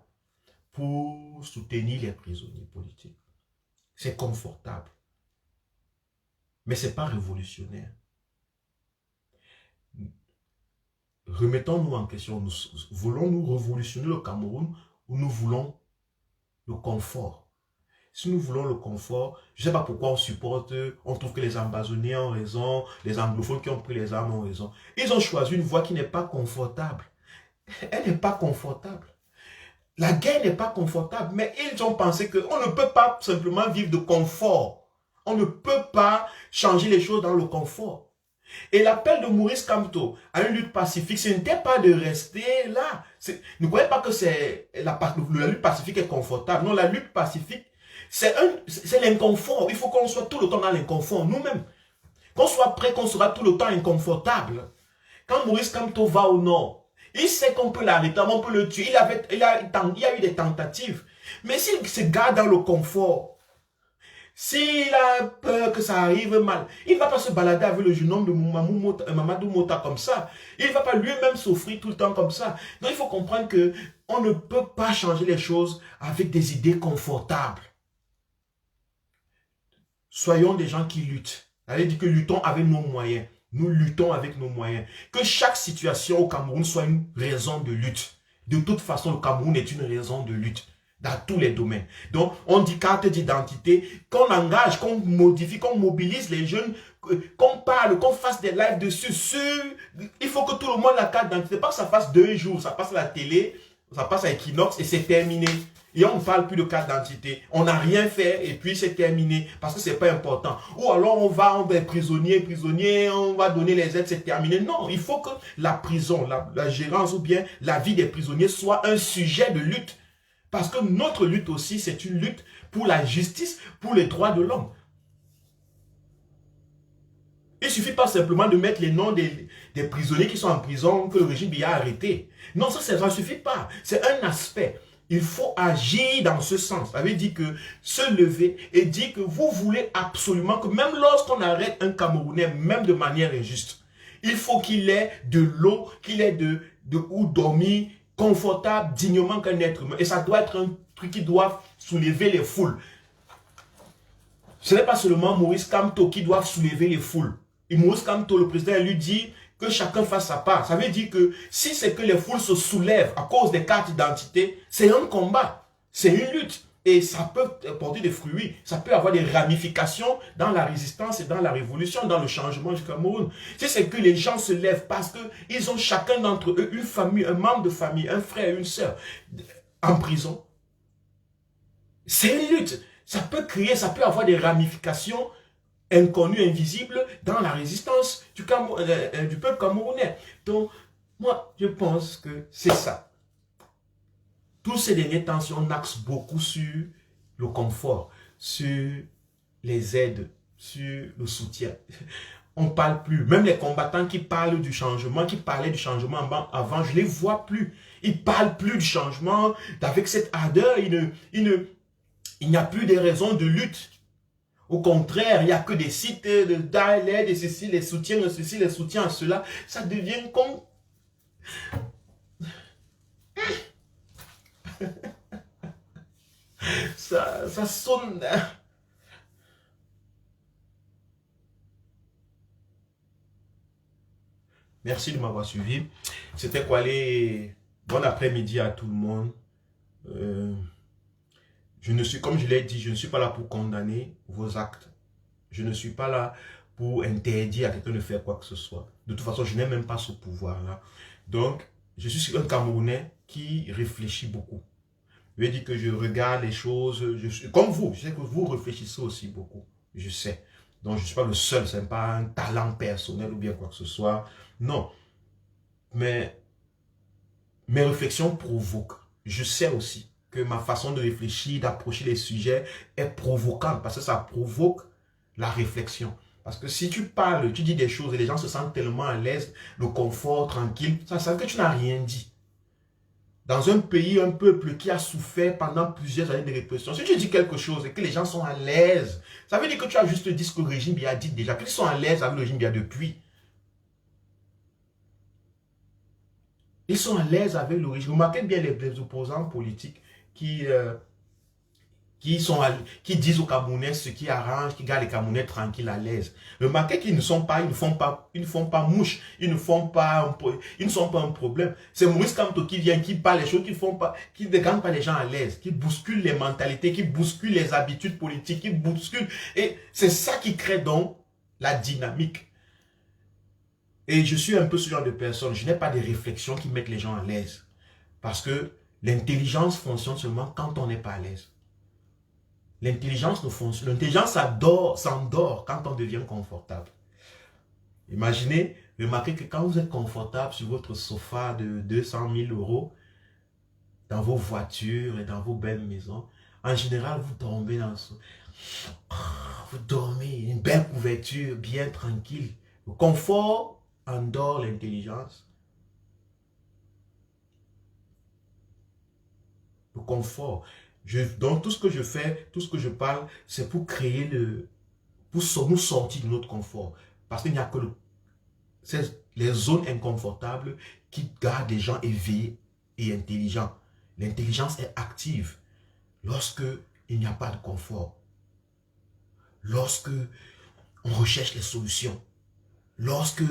pour soutenir les prisonniers politiques. C'est confortable. Mais ce n'est pas révolutionnaire. Remettons-nous en question. Voulons-nous révolutionner le Cameroun ou nous voulons le confort? Si nous voulons le confort, je ne sais pas pourquoi on supporte, on trouve que les ambassoniens ont raison, les anglophones qui ont pris les armes ont raison. Ils ont choisi une voie qui n'est pas confortable. Elle n'est pas confortable. La guerre n'est pas confortable, mais ils ont pensé qu'on ne peut pas simplement vivre de confort. On ne peut pas changer les choses dans le confort. Et l'appel de Maurice Kamto à une lutte pacifique, ce n'était pas de rester là. Ne croyez pas que la lutte pacifique est confortable. Non, la lutte pacifique, c'est l'inconfort. Il faut qu'on soit tout le temps dans l'inconfort, nous-mêmes. Qu'on soit prêt, qu'on sera tout le temps inconfortable. Quand Maurice Kamto va au nord, il sait qu'on peut l'arrêter, on peut le tuer. Il y a eu des tentatives. Mais s'il se garde dans le confort, s'il a peur que ça arrive mal, il ne va pas se balader avec le jeune homme de Mamadou Mota comme ça. Il ne va pas lui-même souffrir tout le temps comme ça. Donc il faut comprendre qu'on ne peut pas changer les choses avec des idées confortables. soyons des gens qui luttent. Ça veut dire que luttons avec nos moyens. Nous luttons avec nos moyens. Que chaque situation au Cameroun soit une raison de lutte. De toute façon, le Cameroun est une raison de lutte dans tous les domaines. Donc, on dit carte d'identité, qu'on engage, qu'on modifie, qu'on mobilise les jeunes, qu'on parle, qu'on fasse des lives dessus. Il faut que tout le monde ait la carte d'identité. Pas que ça fasse 2 jours, ça passe à la télé, ça passe à Equinox et c'est terminé. Et on ne parle plus de carte d'identité. On n'a rien fait et puis c'est terminé parce que c'est pas important. Ou alors on va prisonnier, on va donner les aides, c'est terminé. Non, il faut que la prison, la gérance ou bien la vie des prisonniers soit un sujet de lutte. Parce que notre lutte aussi, c'est une lutte pour la justice, pour les droits de l'homme. Il ne suffit pas simplement de mettre les noms des prisonniers qui sont en prison, que le régime y a arrêté. Non, ça ne suffit pas. C'est un aspect. Il faut agir dans ce sens. Ça veut dire que se lever et dire que vous voulez absolument que même lorsqu'on arrête un Camerounais, même de manière injuste, il faut qu'il ait de l'eau, qu'il ait de où dormir, confortable, dignement qu'un être humain. Et ça doit être un truc qui doit soulever les foules. Ce n'est pas seulement Maurice Kamto qui doit soulever les foules. Et Maurice Kamto, le président, lui dit que chacun fasse sa part. Ça veut dire que si c'est que les foules se soulèvent à cause des cartes d'identité, c'est un combat, c'est une lutte. Et ça peut porter des fruits, ça peut avoir des ramifications dans la résistance et dans la révolution, dans le changement du Cameroun. Si c'est que les gens se lèvent parce qu'ils ont chacun d'entre eux une famille, un membre de famille, un frère, une sœur en prison, c'est une lutte. Ça peut créer, ça peut avoir des ramifications inconnues, invisibles dans la résistance du peuple camerounais. Donc, moi, je pense que c'est ça. Tous ces derniers temps, on axe beaucoup sur le confort, sur les aides, sur le soutien. On ne parle plus. Même les combattants qui parlent du changement, qui parlaient du changement avant, je ne les vois plus. Ils ne parlent plus du changement avec cette ardeur. Il n'y a plus de raisons de lutte. Au contraire, il n'y a que des sites d'aide et ceci, les soutiens à ceci, les soutiens à cela. Ça devient comme... ça sonne... Merci de m'avoir suivi. C'était quoi les... Bon après-midi à tout le monde. Je ne suis, comme je l'ai dit, je ne suis pas là pour condamner vos actes. Je ne suis pas là pour interdire à quelqu'un de faire quoi que ce soit. De toute façon, je n'ai même pas ce pouvoir-là. Donc, je suis un Camerounais qui réfléchit beaucoup. Je veux dire que je regarde les choses, comme vous, je sais que vous réfléchissez aussi beaucoup. Je sais. Donc, je ne suis pas le seul, ce n'est pas un talent personnel ou bien quoi que ce soit. Non. Mais mes réflexions provoquent. Je sais aussi que ma façon de réfléchir, d'approcher les sujets est provocante parce que ça provoque la réflexion. Parce que si tu parles, tu dis des choses et les gens se sentent tellement à l'aise, le confort, tranquille, ça veut dire que tu n'as rien dit. Dans un pays, un peuple qui a souffert pendant plusieurs années de répression, si tu dis quelque chose et que les gens sont à l'aise, ça veut dire que tu as juste dit ce que le régime a dit déjà, qu'ils sont à l'aise avec le régime depuis. Ils sont à l'aise avec le régime. Remarquez bien les opposants politiques qui disent aux Camerounais ce qui arrange, qui gardent les Camerounais tranquilles, à l'aise. Remarquez qu'ils ne font pas mouche, ils ne sont pas un problème. C'est Maurice Kamto qui vient, qui parle les choses, qui ne gardent pas les gens à l'aise, qui bousculent les mentalités, qui bousculent les habitudes politiques, qui bousculent. Et c'est ça qui crée donc la dynamique. Et je suis un peu ce genre de personne. Je n'ai pas des réflexions qui mettent les gens à l'aise. Parce que l'intelligence fonctionne seulement quand on n'est pas à l'aise. L'intelligence ne fonctionne. L'intelligence s'endort quand on devient confortable. Imaginez, remarquez que quand vous êtes confortable sur votre sofa de 200 000 €, dans vos voitures et dans vos belles maisons, en général, vous tombez dans ce... Vous dormez, une belle couverture, bien tranquille. Le confort endort l'intelligence. Le confort. Donc tout ce que je fais, tout ce que je parle, c'est pour créer pour nous sortir de notre confort. Parce qu'il n'y a que les zones inconfortables qui gardent les gens éveillés et intelligents. L'intelligence est active lorsque il n'y a pas de confort. lorsque on recherche les solutions, lorsque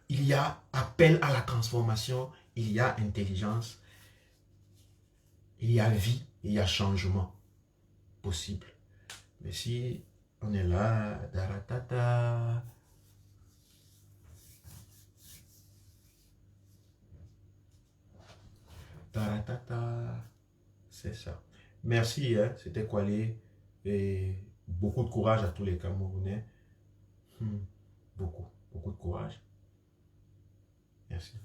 il y a appel à la transformation, il y a intelligence, il y a vie, il y a changement possible. Mais si on est là, daratata, daratata, c'est ça. Merci, hein, c'était Kwale. Et beaucoup de courage à tous les Camerounais. Beaucoup de courage. Merci.